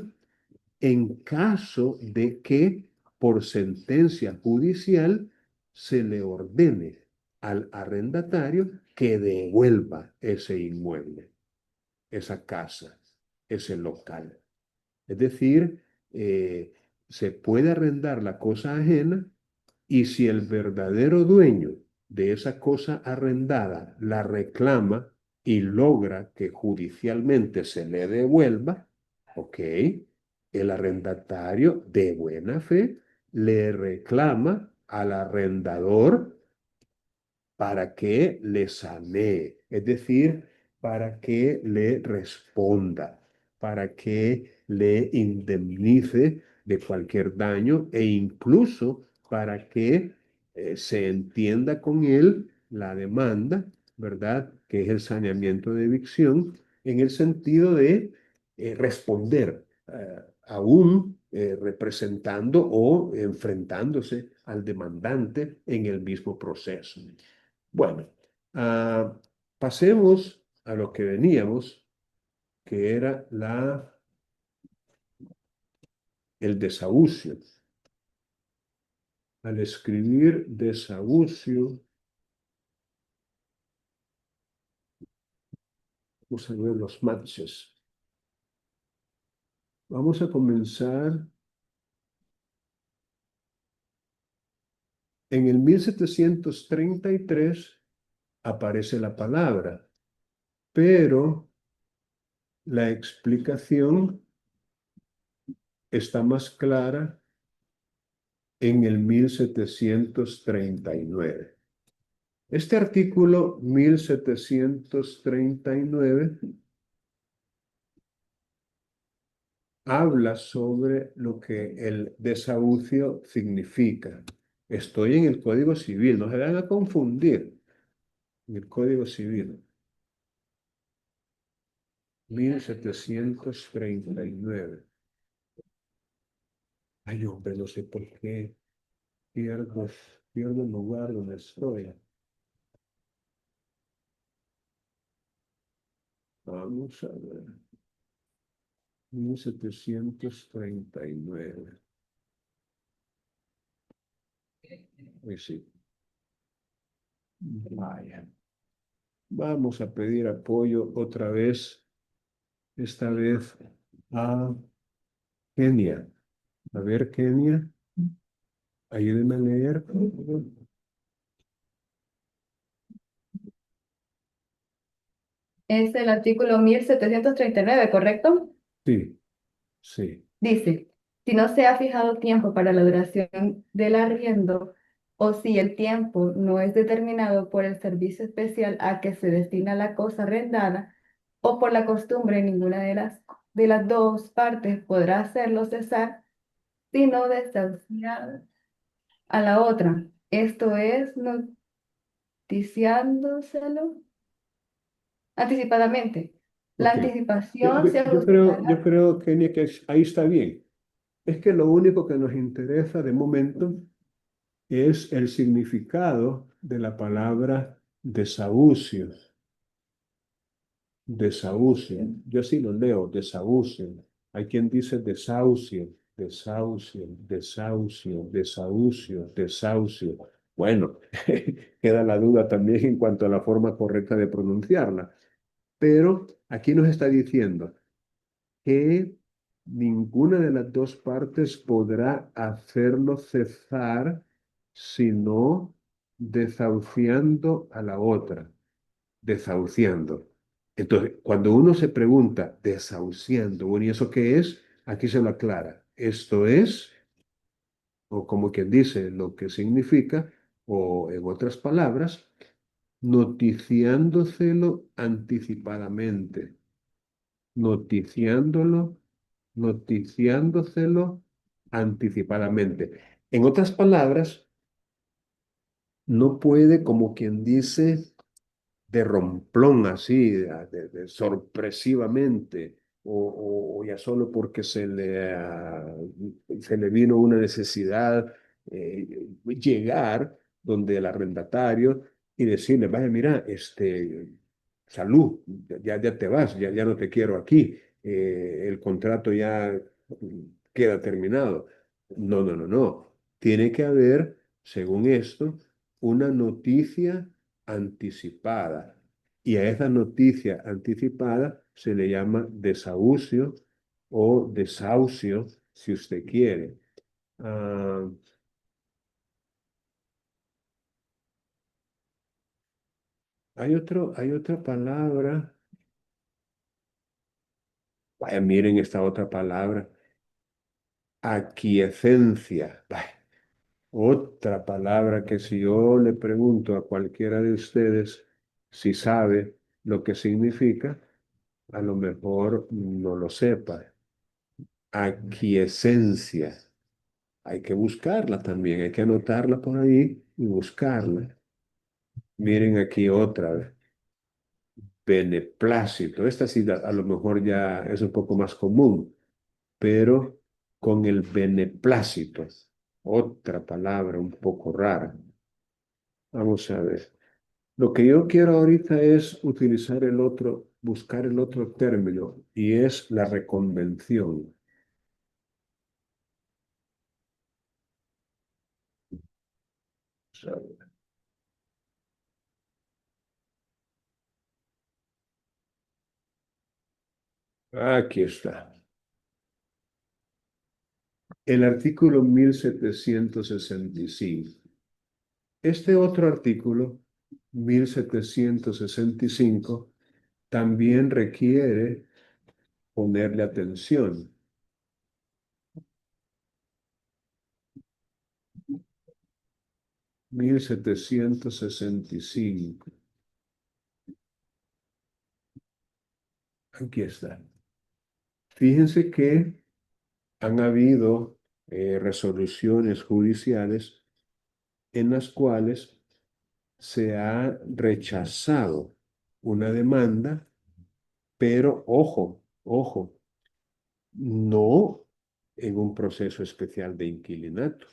en caso de que por sentencia judicial se le ordene al arrendatario que devuelva ese inmueble, esa casa, ese local. Es decir, se puede arrendar la cosa ajena y si el verdadero dueño de esa cosa arrendada la reclama y logra que judicialmente se le devuelva, ok, el arrendatario de buena fe le reclama al arrendador para que le sanee, es decir, para que le responda. para que le indemnice de cualquier daño e incluso para que se entienda con él la demanda, ¿verdad? Que es el saneamiento de evicción, en el sentido de responder, aún representando o enfrentándose al demandante en el mismo proceso. Bueno, ah, pasemos a lo que veníamos, que era el desahucio. Al escribir desahucio, vamos a ver los matches. Vamos a comenzar en el 1733, aparece la palabra, pero la explicación está más clara en el 1739. Este artículo 1739 habla sobre lo que el desahucio significa. Estoy en el Código Civil, no se van a confundir. En el Código Civil, 1739. Ay, hombre, no sé por qué pierdo el lugar donde estoy. Vamos a ver. 1739. Pues sí. Vaya. Vamos a pedir apoyo otra vez, esta vez a Kenia. A ver, Kenia, ayúdenme a leer. Es el artículo 1739, ¿correcto? Sí, sí. Dice, si no se ha fijado tiempo para la duración del arriendo o si el tiempo no es determinado por el servicio especial a que se destina la cosa arrendada o por la costumbre, ninguna de las dos partes podrá hacerlo cesar, sino desahuciar a la otra. Esto es noticiándoselo anticipadamente. La Ok. anticipación se Yo ajustará. creo, Kenia, que ahí está bien. Es que lo único que nos interesa de momento es el significado de la palabra desahucio. Desahucio. Yo sí lo leo, desahucio. Hay quien dice desahucio, desahucio, desahucio, desahucio, desahucio. Bueno, queda la duda también en cuanto a la forma correcta de pronunciarla. Pero aquí nos está diciendo que ninguna de las dos partes podrá hacerlo cesar sino desahuciando a la otra, desahuciando. Entonces, cuando uno se pregunta desahuciando, bueno, ¿y eso qué es? Aquí se lo aclara. Esto es, o como quien dice, lo que significa, o en otras palabras, noticiándoselo anticipadamente, noticiándolo, noticiándoselo anticipadamente. En otras palabras, no puede, como quien dice, de romplón así, sorpresivamente, o ya solo porque se le vino una necesidad, llegar donde el arrendatario y decirle, vaya, mira, salud, ya te vas, ya no te quiero aquí, el contrato ya queda terminado. No, no, no, no. Tiene que haber, según esto, una noticia anticipada. Y a esa noticia anticipada se le llama desahucio o desahucio, si usted quiere. Ah, hay otra palabra. Vaya, miren esta otra palabra. Aquiescencia. Vaya, otra palabra que si yo le pregunto a cualquiera de ustedes si sabe lo que significa, a lo mejor no lo sepa. Aquiescencia. Hay que buscarla también, hay que anotarla por ahí y buscarla. Miren aquí otra vez. Beneplácito. Esta sí a lo mejor ya es un poco más común, pero con el beneplácito, otra palabra un poco rara. Vamos a ver. Lo que yo quiero ahorita es utilizar el otro, buscar el otro término, y es la reconvención. Aquí está. El artículo 1765. Este otro artículo, 1765, también requiere ponerle atención. 1765. Aquí está. Fíjense que han habido resoluciones judiciales en las cuales se ha rechazado una demanda, pero ojo, ojo, no en un proceso especial de inquilinato,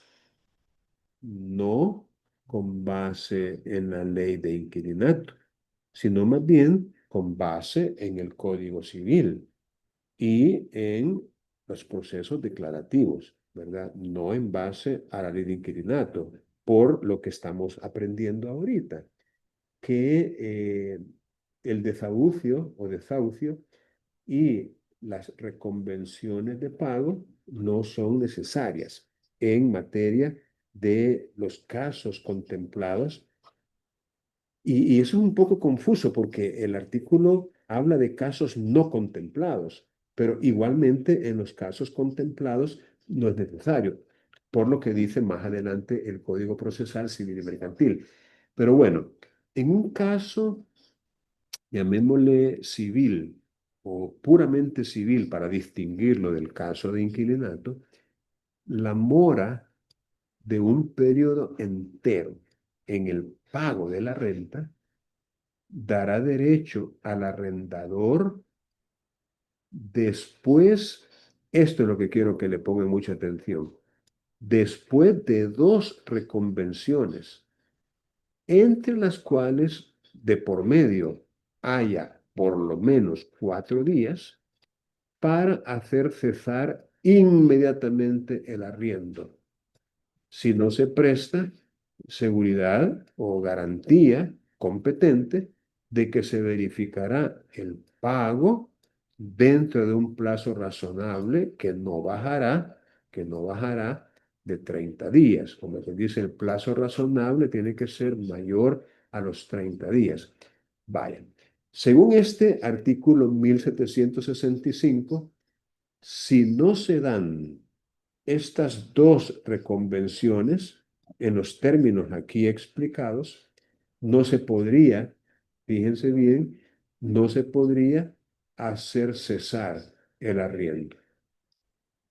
no con base en la ley de inquilinato, sino más bien con base en el Código Civil y en los procesos declarativos, ¿verdad? No en base a la ley de inquilinato, por lo que estamos aprendiendo ahorita, que el desahucio o desahucio y las reconvenciones de pago no son necesarias en materia de los casos contemplados. Y eso es un poco confuso porque el artículo habla de casos no contemplados, pero igualmente en los casos contemplados no es necesario, por lo que dice más adelante el Código Procesal Civil y Mercantil. Pero bueno, en un caso, llamémosle civil o puramente civil para distinguirlo del caso de inquilinato, la mora de un periodo entero en el pago de la renta dará derecho al arrendador después, esto es lo que quiero que le pongan mucha atención, después de dos reconvenciones, entre las cuales de por medio haya por lo menos 4 días para hacer cesar inmediatamente el arriendo. Si no se presta seguridad o garantía competente de que se verificará el pago dentro de un plazo razonable que no bajará de 30 días. Como se dice, el plazo razonable tiene que ser mayor a los 30 días. Vaya, según este artículo 1765, si no se dan estas dos reconvenciones, en los términos aquí explicados, no se podría, fíjense bien, no se podría hacer cesar el arriendo.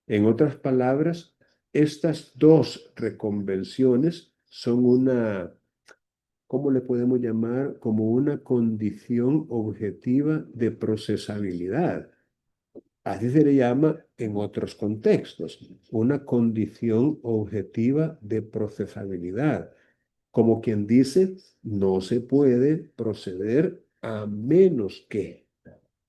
En otras palabras, estas dos reconvenciones son una, ¿cómo le podemos llamar? Como una condición objetiva de procesabilidad. Así se le llama en otros contextos, una condición objetiva de procesabilidad. Como quien dice, no se puede proceder a menos que,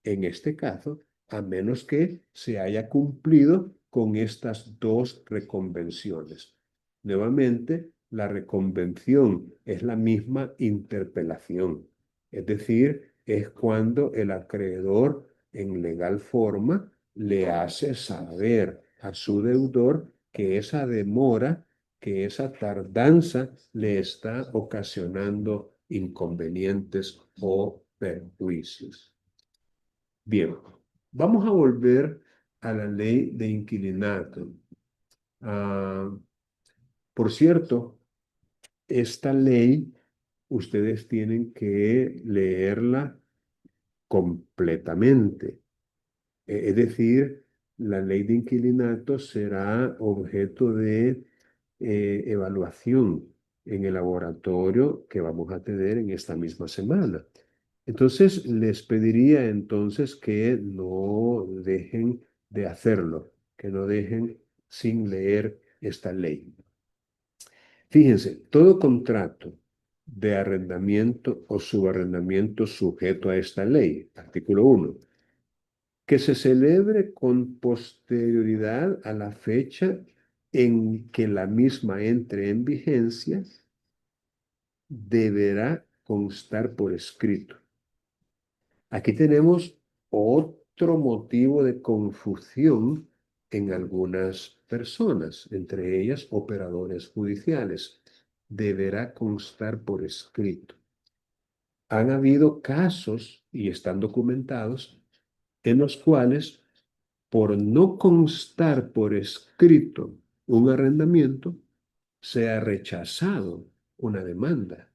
en este caso, a menos que se haya cumplido con estas dos reconvenciones. Nuevamente, la reconvención es la misma interpelación, es decir, es cuando el acreedor en legal forma le hace saber a su deudor que esa demora, que esa tardanza le está ocasionando inconvenientes o perjuicios. Bien, vamos a volver a la ley de inquilinato. Ah, por cierto, esta ley ustedes tienen que leerla completamente. Es decir, la ley de inquilinato será objeto de evaluación en el laboratorio que vamos a tener en esta misma semana. Entonces, les pediría entonces que no dejen de hacerlo, que no dejen sin leer esta ley. Fíjense, todo contrato de arrendamiento o subarrendamiento sujeto a esta ley, artículo 1, que se celebre con posterioridad a la fecha en que la misma entre en vigencia, deberá constar por escrito. Aquí tenemos otro motivo de confusión en algunas personas, entre ellas operadores judiciales. Deberá constar por escrito. Han habido casos, y están documentados, en los cuales, por no constar por escrito un arrendamiento, se ha rechazado una demanda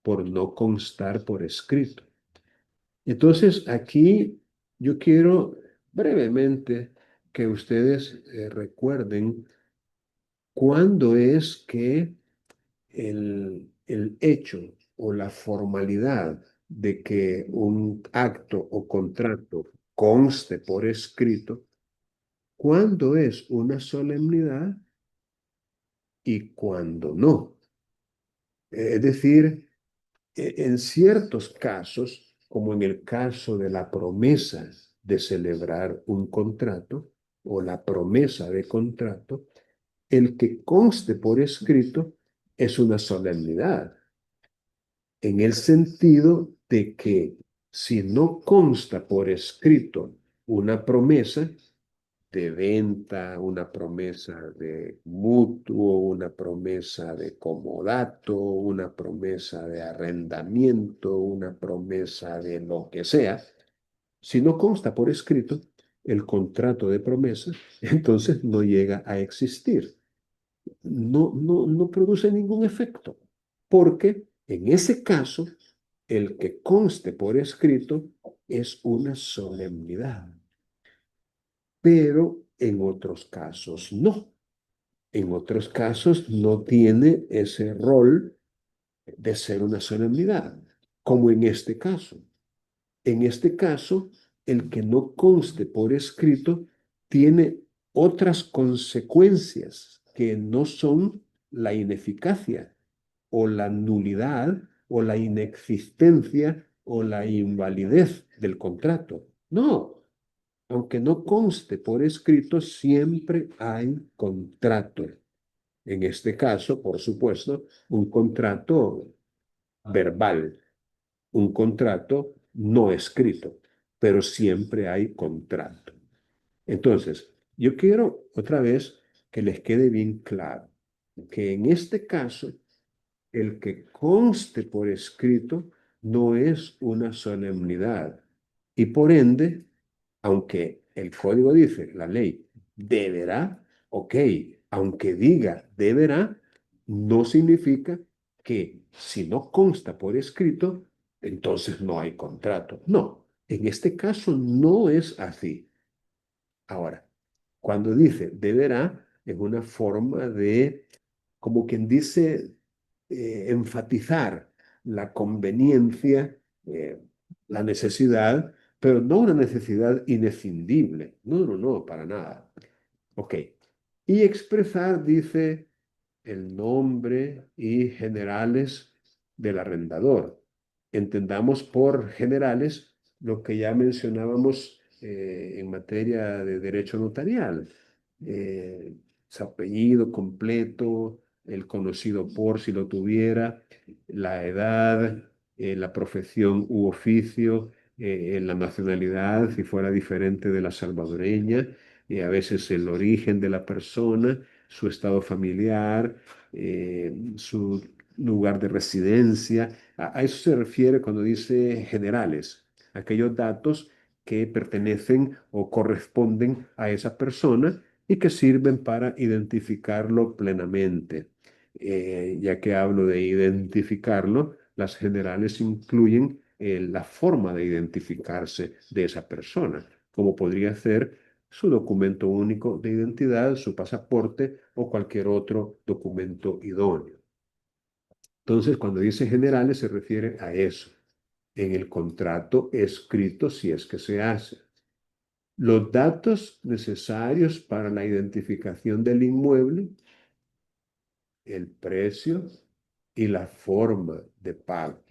por no constar por escrito. Entonces, aquí yo quiero brevemente que ustedes recuerden cuándo es que el hecho o la formalidad de que un acto o contrato conste por escrito, cuándo es una solemnidad y cuándo no. Es decir, en ciertos casos, como en el caso de la promesa de celebrar un contrato o la promesa de contrato, el que conste por escrito es una solemnidad, en el sentido de que si no consta por escrito una promesa de venta, una promesa de mutuo, una promesa de comodato, una promesa de arrendamiento, una promesa de lo que sea, si no consta por escrito el contrato de promesa, entonces no llega a existir. No produce ningún efecto, porque en ese caso, el que conste por escrito es una solemnidad, pero en otros casos no. En otros casos no tiene ese rol de ser una solemnidad, como en este caso. En este caso, el que no conste por escrito tiene otras consecuencias que no son la ineficacia o la nulidad o la inexistencia o la invalidez del contrato. No, aunque no conste por escrito, siempre hay contrato. En este caso, por supuesto, un contrato verbal, un contrato no escrito, pero siempre hay contrato. Entonces, yo quiero otra vez que les quede bien claro que en este caso, el que conste por escrito no es una solemnidad y por ende, aunque el código dice, la ley, deberá, ok, aunque diga deberá, no significa que si no consta por escrito, entonces no hay contrato. No, en este caso no es así. Ahora, cuando dice deberá, es una forma de, como quien dice, enfatizar la conveniencia, la necesidad, pero no una necesidad inescindible. No, para nada. Ok. Y expresar, dice, el nombre y generales del arrendador. Entendamos por generales lo que ya mencionábamos en materia de derecho notarial. Eh, Su apellido completo, el conocido por si lo tuviera, la edad, la profesión u oficio, la nacionalidad, si fuera diferente de la salvadoreña, a veces el origen de la persona, su estado familiar, su lugar de residencia. A eso se refiere cuando dice generales, aquellos datos que pertenecen o corresponden a esa persona y que sirven para identificarlo plenamente. Ya que hablo de identificarlo, las generales incluyen la forma de identificarse de esa persona, como podría ser su documento único de identidad, su pasaporte o cualquier otro documento idóneo. Entonces, cuando dice generales, se refiere a eso, en el contrato escrito, si es que se hace. Los datos necesarios para la identificación del inmueble, el precio y la forma de pago.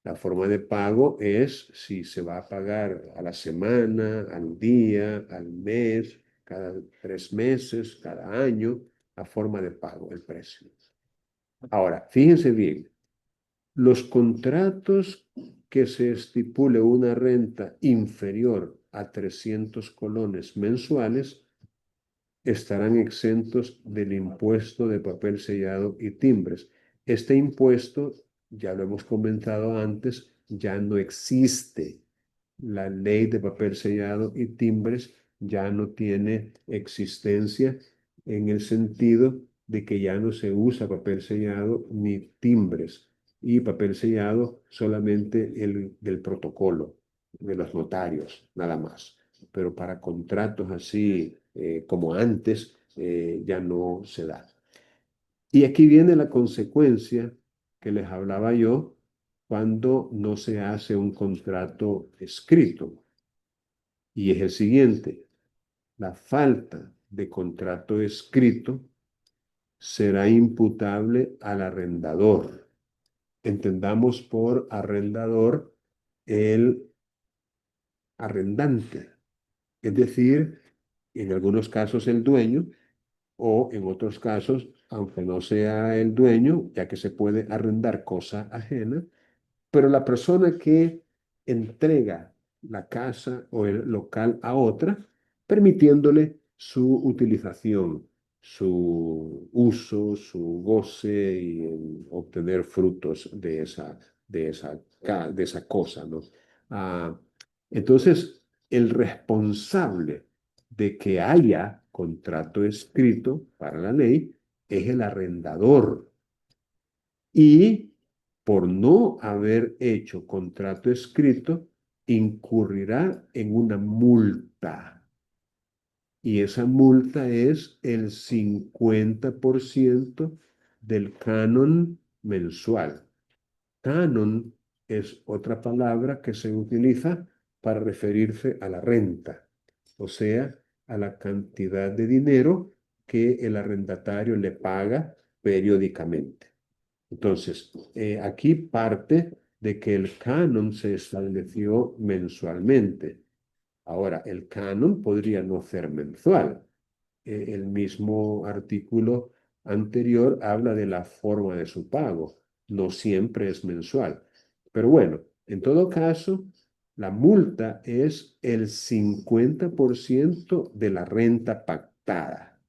La forma de pago es si se va a pagar a la semana, al día, al mes, cada 3 meses, cada año, la forma de pago, el precio. Ahora, fíjense bien, los contratos que se estipule una renta inferior a 300 colones mensuales estarán exentos del impuesto de papel sellado y timbres. Este impuesto, ya lo hemos comentado antes, ya no existe. La ley de papel sellado y timbres ya no tiene existencia en el sentido de que ya no se usa papel sellado ni timbres y papel sellado solamente el del protocolo de los notarios, nada más. Pero para contratos así como antes ya no se da. Y aquí viene la consecuencia que les hablaba yo cuando no se hace un contrato escrito. Y es el siguiente, la falta de contrato escrito será imputable al arrendador. Entendamos por arrendador el arrendante, es decir, en algunos casos el dueño o en otros casos, aunque no sea el dueño, ya que se puede arrendar cosa ajena, pero la persona que entrega la casa o el local a otra, permitiéndole su utilización, su uso, su goce y obtener frutos de esa cosa, ¿no? Ah, entonces, el responsable de que haya contrato escrito para la ley es el arrendador. Y por no haber hecho contrato escrito, incurrirá en una multa. Y esa multa es el 50% del canon mensual. Canon es otra palabra que se utiliza para referirse a la renta, o sea, a la cantidad de dinero que el arrendatario le paga periódicamente. Entonces, aquí parte de que el canon se estableció mensualmente. Ahora, el canon podría no ser mensual. El mismo artículo anterior habla de la forma de su pago. No siempre es mensual. Pero bueno, en todo caso, la multa es el 50% de la renta pactada.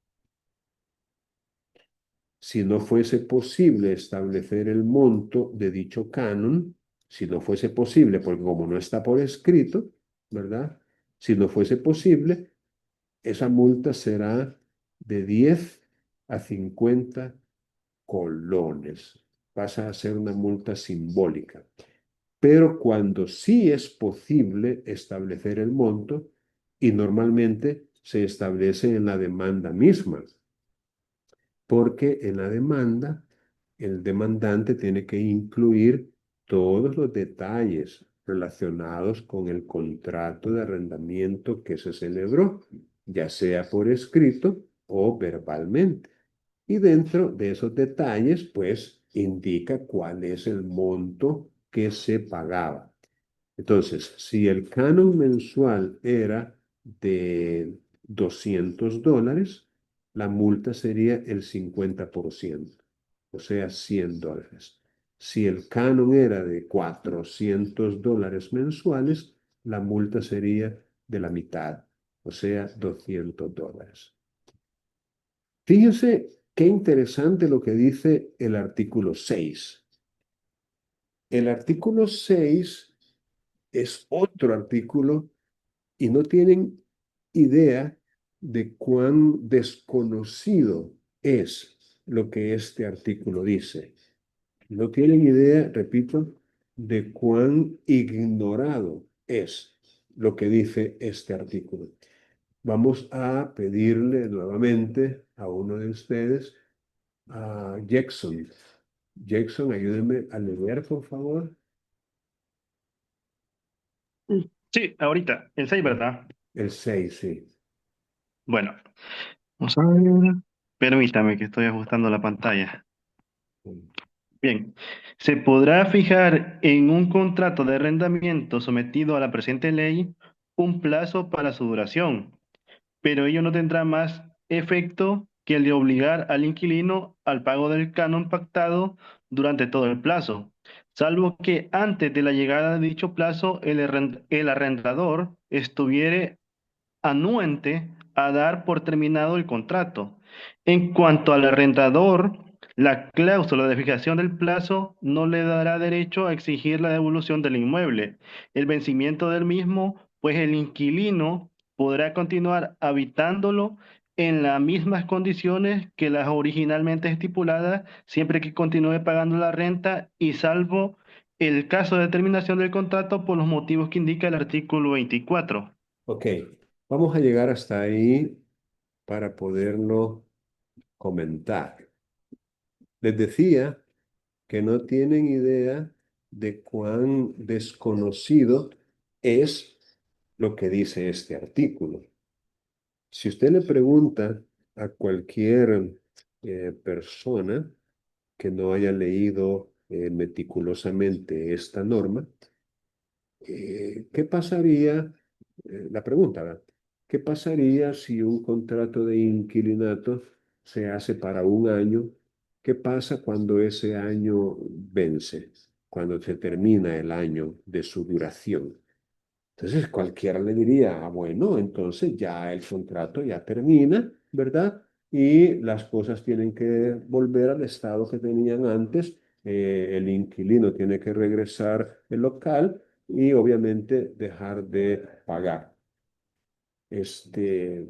Si no fuese posible establecer el monto de dicho canon, si no fuese posible, porque como no está por escrito, ¿verdad? Si no fuese posible, esa multa será de 10 a 50 colones. Pasa a ser una multa simbólica. Pero cuando sí es posible establecer el monto, y normalmente se establece en la demanda misma, porque en la demanda el demandante tiene que incluir todos los detalles relacionados con el contrato de arrendamiento que se celebró, ya sea por escrito o verbalmente. Y dentro de esos detalles, pues, indica cuál es el monto que se pagaba. Entonces, si el canon mensual era de $200, la multa sería el 50%, o sea, $100. Si el canon era de $400 mensuales, la multa sería de la mitad, o sea, $200. Fíjense qué interesante lo que dice el artículo 6. El artículo 6 es otro artículo y no tienen idea de cuán desconocido es lo que este artículo dice. No tienen idea, repito, de cuán ignorado es lo que dice este artículo. Vamos a pedirle nuevamente a uno de ustedes, a Jackson. Jackson, ayúdeme a leer, por favor. Sí, ahorita, el 6, ¿verdad? El 6, sí. Bueno, vamos a ver. Permítame que estoy ajustando la pantalla. Bien, se podrá fijar en un contrato de arrendamiento sometido a la presente ley un plazo para su duración, pero ello no tendrá más efecto que el de obligar al inquilino al pago del canon pactado durante todo el plazo, salvo que antes de la llegada de dicho plazo el arrendador estuviere anuente a dar por terminado el contrato. En cuanto al arrendador, la cláusula de fijación del plazo no le dará derecho a exigir la devolución del inmueble, el vencimiento del mismo, pues el inquilino podrá continuar habitándolo en las mismas condiciones que las originalmente estipuladas, siempre que continúe pagando la renta y salvo el caso de terminación del contrato por los motivos que indica el artículo 24. Ok, vamos a llegar hasta ahí para poderlo comentar. Les decía que no tienen idea de cuán desconocido es lo que dice este artículo. Si usted le pregunta a cualquier persona que no haya leído meticulosamente esta norma, ¿qué pasaría? La pregunta, ¿verdad? ¿Qué pasaría si un contrato de inquilinato se hace para un año? ¿Qué pasa cuando ese año vence? Cuando se termina el año de su duración. Entonces cualquiera le diría, ah, bueno, entonces ya el contrato ya termina, ¿verdad? Y las cosas tienen que volver al estado que tenían antes. El inquilino tiene que regresar el local y obviamente dejar de pagar. Este,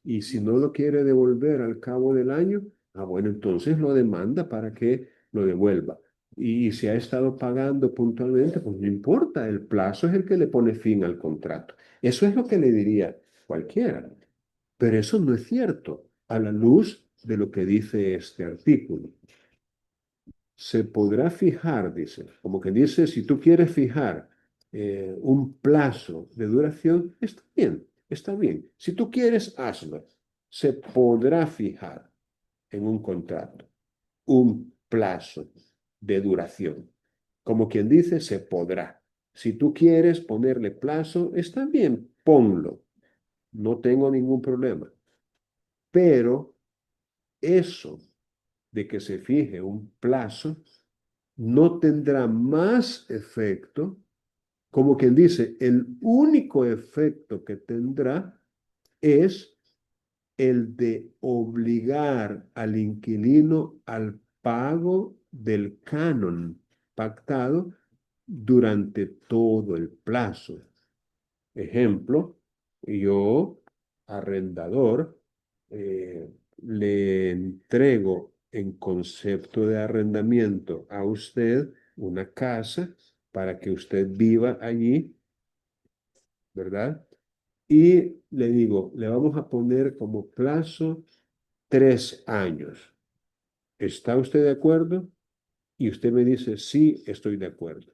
y si no lo quiere devolver al cabo del año, ah, bueno, entonces lo demanda para que lo devuelva. Y si ha estado pagando puntualmente, pues no importa, el plazo es el que le pone fin al contrato. Eso es lo que le diría cualquiera. Pero eso no es cierto a la luz de lo que dice este artículo. Se podrá fijar, dice, como que dice, si tú quieres fijar un plazo de duración, está bien, está bien. Si tú quieres, hazlo. Se podrá fijar en un contrato un plazo de duración. Como quien dice, se podrá. Si tú quieres ponerle plazo, está bien, ponlo. No tengo ningún problema. Pero eso de que se fije un plazo no tendrá más efecto, como quien dice, el único efecto que tendrá es el de obligar al inquilino al pago del canon pactado durante todo el plazo. Ejemplo, yo, arrendador, le entrego en concepto de arrendamiento a usted una casa para que usted viva allí, ¿verdad? Y le digo, le vamos a poner como plazo 3 años. ¿Está usted de acuerdo? Y usted me dice, sí, estoy de acuerdo.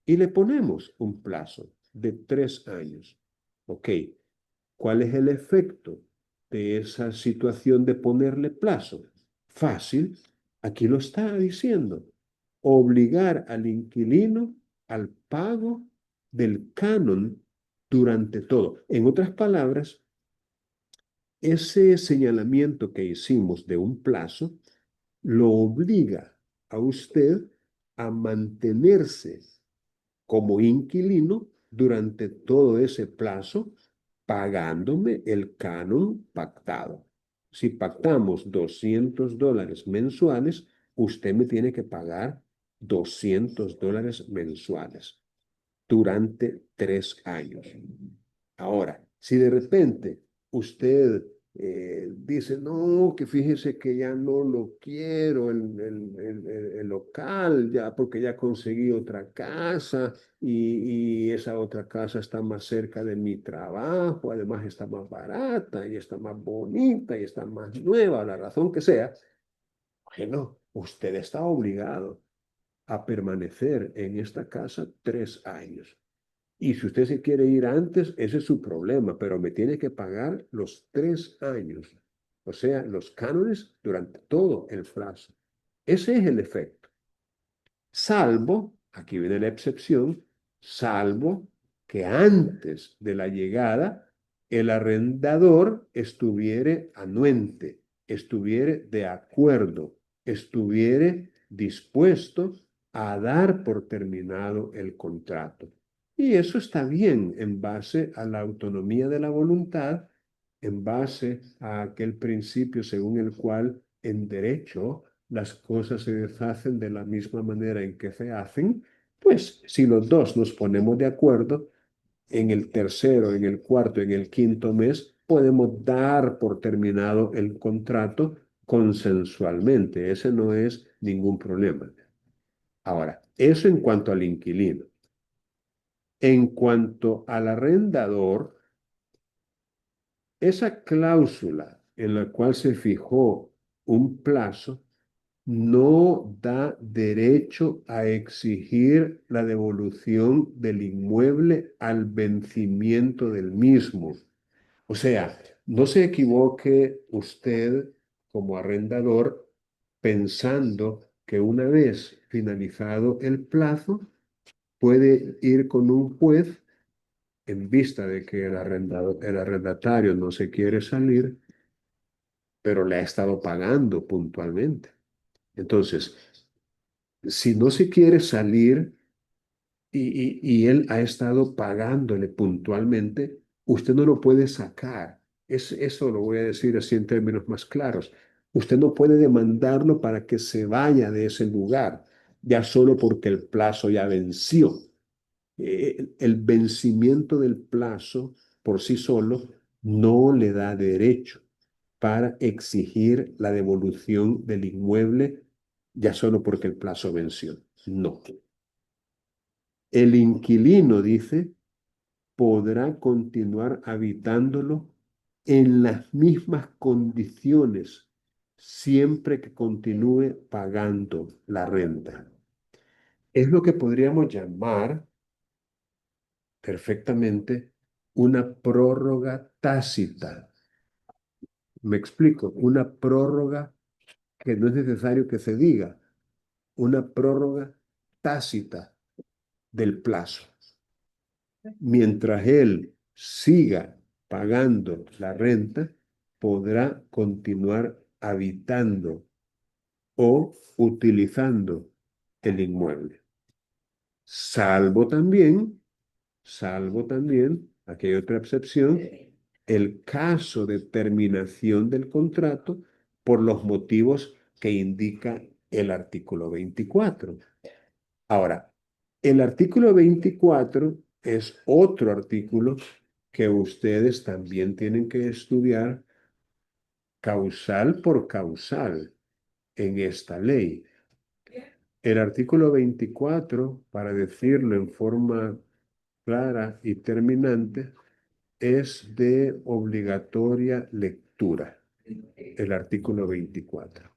Y le ponemos un plazo de 3 años. Ok, ¿cuál es el efecto de esa situación de ponerle plazo? Fácil, aquí lo está diciendo. Obligar al inquilino al pago del canon durante todo. En otras palabras, ese señalamiento que hicimos de un plazo lo obliga a usted a mantenerse como inquilino durante todo ese plazo, pagándome el canon pactado. Si pactamos $200 mensuales, usted me tiene que pagar $200 mensuales durante 3 años. Ahora, si de repente usted dice, no, que fíjese que ya no lo quiero, el local, ya porque ya conseguí otra casa y esa otra casa está más cerca de mi trabajo, además está más barata y está más bonita y está más nueva, la razón que sea. Bueno, usted está obligado a permanecer en esta casa 3 años. Y si usted se quiere ir antes, ese es su problema, pero me tiene que pagar los 3 años, o sea, los cánones durante todo el plazo. Ese es el efecto. Salvo, aquí viene la excepción, salvo que antes de la llegada el arrendador estuviere anuente, estuviere de acuerdo, estuviere dispuesto a dar por terminado el contrato. Y eso está bien en base a la autonomía de la voluntad, en base a aquel principio según el cual en derecho las cosas se deshacen de la misma manera en que se hacen, pues si los dos nos ponemos de acuerdo, en el tercero, en el cuarto, en el quinto mes, podemos dar por terminado el contrato consensualmente. Ese no es ningún problema. Ahora, eso en cuanto al inquilino. En cuanto al arrendador, esa cláusula en la cual se fijó un plazo no da derecho a exigir la devolución del inmueble al vencimiento del mismo. O sea, no se equivoque usted como arrendador pensando que una vez finalizado el plazo puede ir con un juez en vista de que el arrendatario no se quiere salir, pero le ha estado pagando puntualmente. Entonces, si no se quiere salir y él ha estado pagándole puntualmente, usted no lo puede sacar. Eso lo voy a decir así en términos más claros. Usted no puede demandarlo para que se vaya de ese lugar, ya solo porque el plazo ya venció. El vencimiento del plazo por sí solo no le da derecho para exigir la devolución del inmueble ya solo porque el plazo venció. No. El inquilino, dice, podrá continuar habitándolo en las mismas condiciones siempre que continúe pagando la renta. Es lo que podríamos llamar perfectamente una prórroga tácita. Me explico, una prórroga que no es necesario que se diga, una prórroga tácita del plazo. Mientras él siga pagando la renta, podrá continuar habitando o utilizando el inmueble. Salvo también, aquí hay otra excepción, el caso de terminación del contrato por los motivos que indica el artículo 24. Ahora, el artículo 24 es otro artículo que ustedes también tienen que estudiar causal por causal en esta ley. El artículo 24, para decirlo en forma clara y terminante, es de obligatoria lectura, el artículo 24,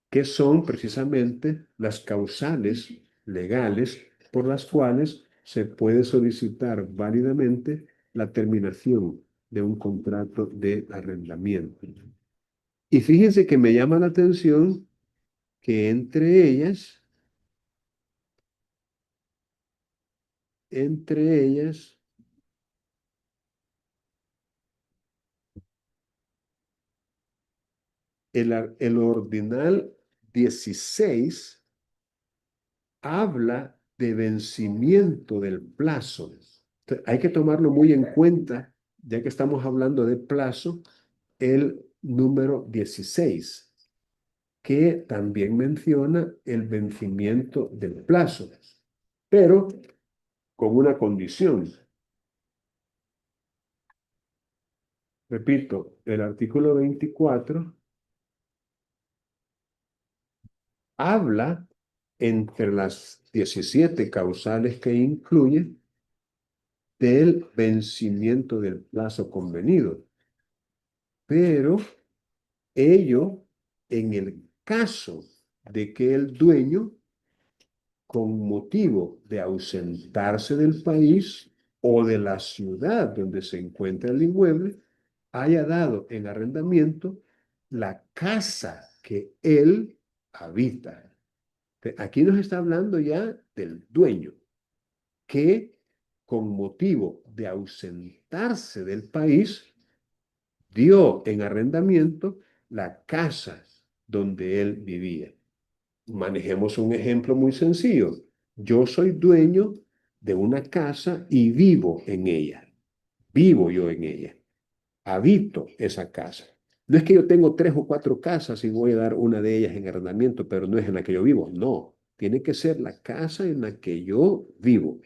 que son precisamente las causales legales por las cuales se puede solicitar válidamente la terminación de un contrato de arrendamiento. Y fíjense que me llama la atención que entre ellas, el ordinal 16 habla de vencimiento del plazo. Entonces, hay que tomarlo muy en cuenta, ya que estamos hablando de plazo, el número 16, que también menciona el vencimiento del plazo, pero con una condición. Repito, el artículo 24 habla entre las 17 causales que incluye del vencimiento del plazo convenido. Pero ello, en el caso de que el dueño, con motivo de ausentarse del país o de la ciudad donde se encuentra el inmueble, haya dado en arrendamiento la casa que él habita. Aquí nos está hablando ya del dueño, que con motivo de ausentarse del país, dio en arrendamiento la casa donde él vivía. Manejemos un ejemplo muy sencillo. Yo soy dueño de una casa y vivo en ella. Vivo yo en ella. Habito esa casa. No es que yo tengo 3 o 4 casas y voy a dar una de ellas en arrendamiento, pero no es en la que yo vivo. No, tiene que ser la casa en la que yo vivo.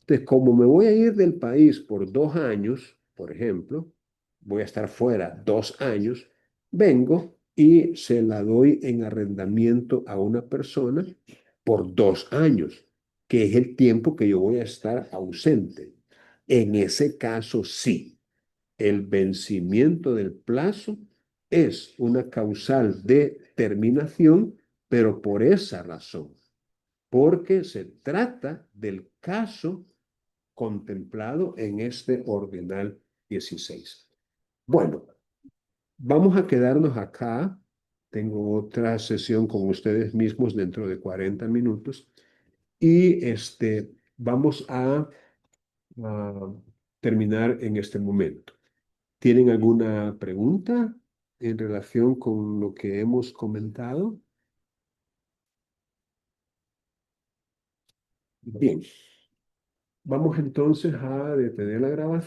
Entonces, como me voy a ir del país por 2 años, por ejemplo, voy a estar fuera 2 años, vengo y se la doy en arrendamiento a una persona por 2 años, que es el tiempo que yo voy a estar ausente. En ese caso, sí, el vencimiento del plazo es una causal de terminación, pero por esa razón, porque se trata del caso contemplado en este ordenal 16. Bueno, vamos a quedarnos acá. Tengo otra sesión con ustedes mismos dentro de 40 minutos y vamos a terminar en este momento. ¿Tienen alguna pregunta en relación con lo que hemos comentado? Bien, vamos entonces a detener la grabación.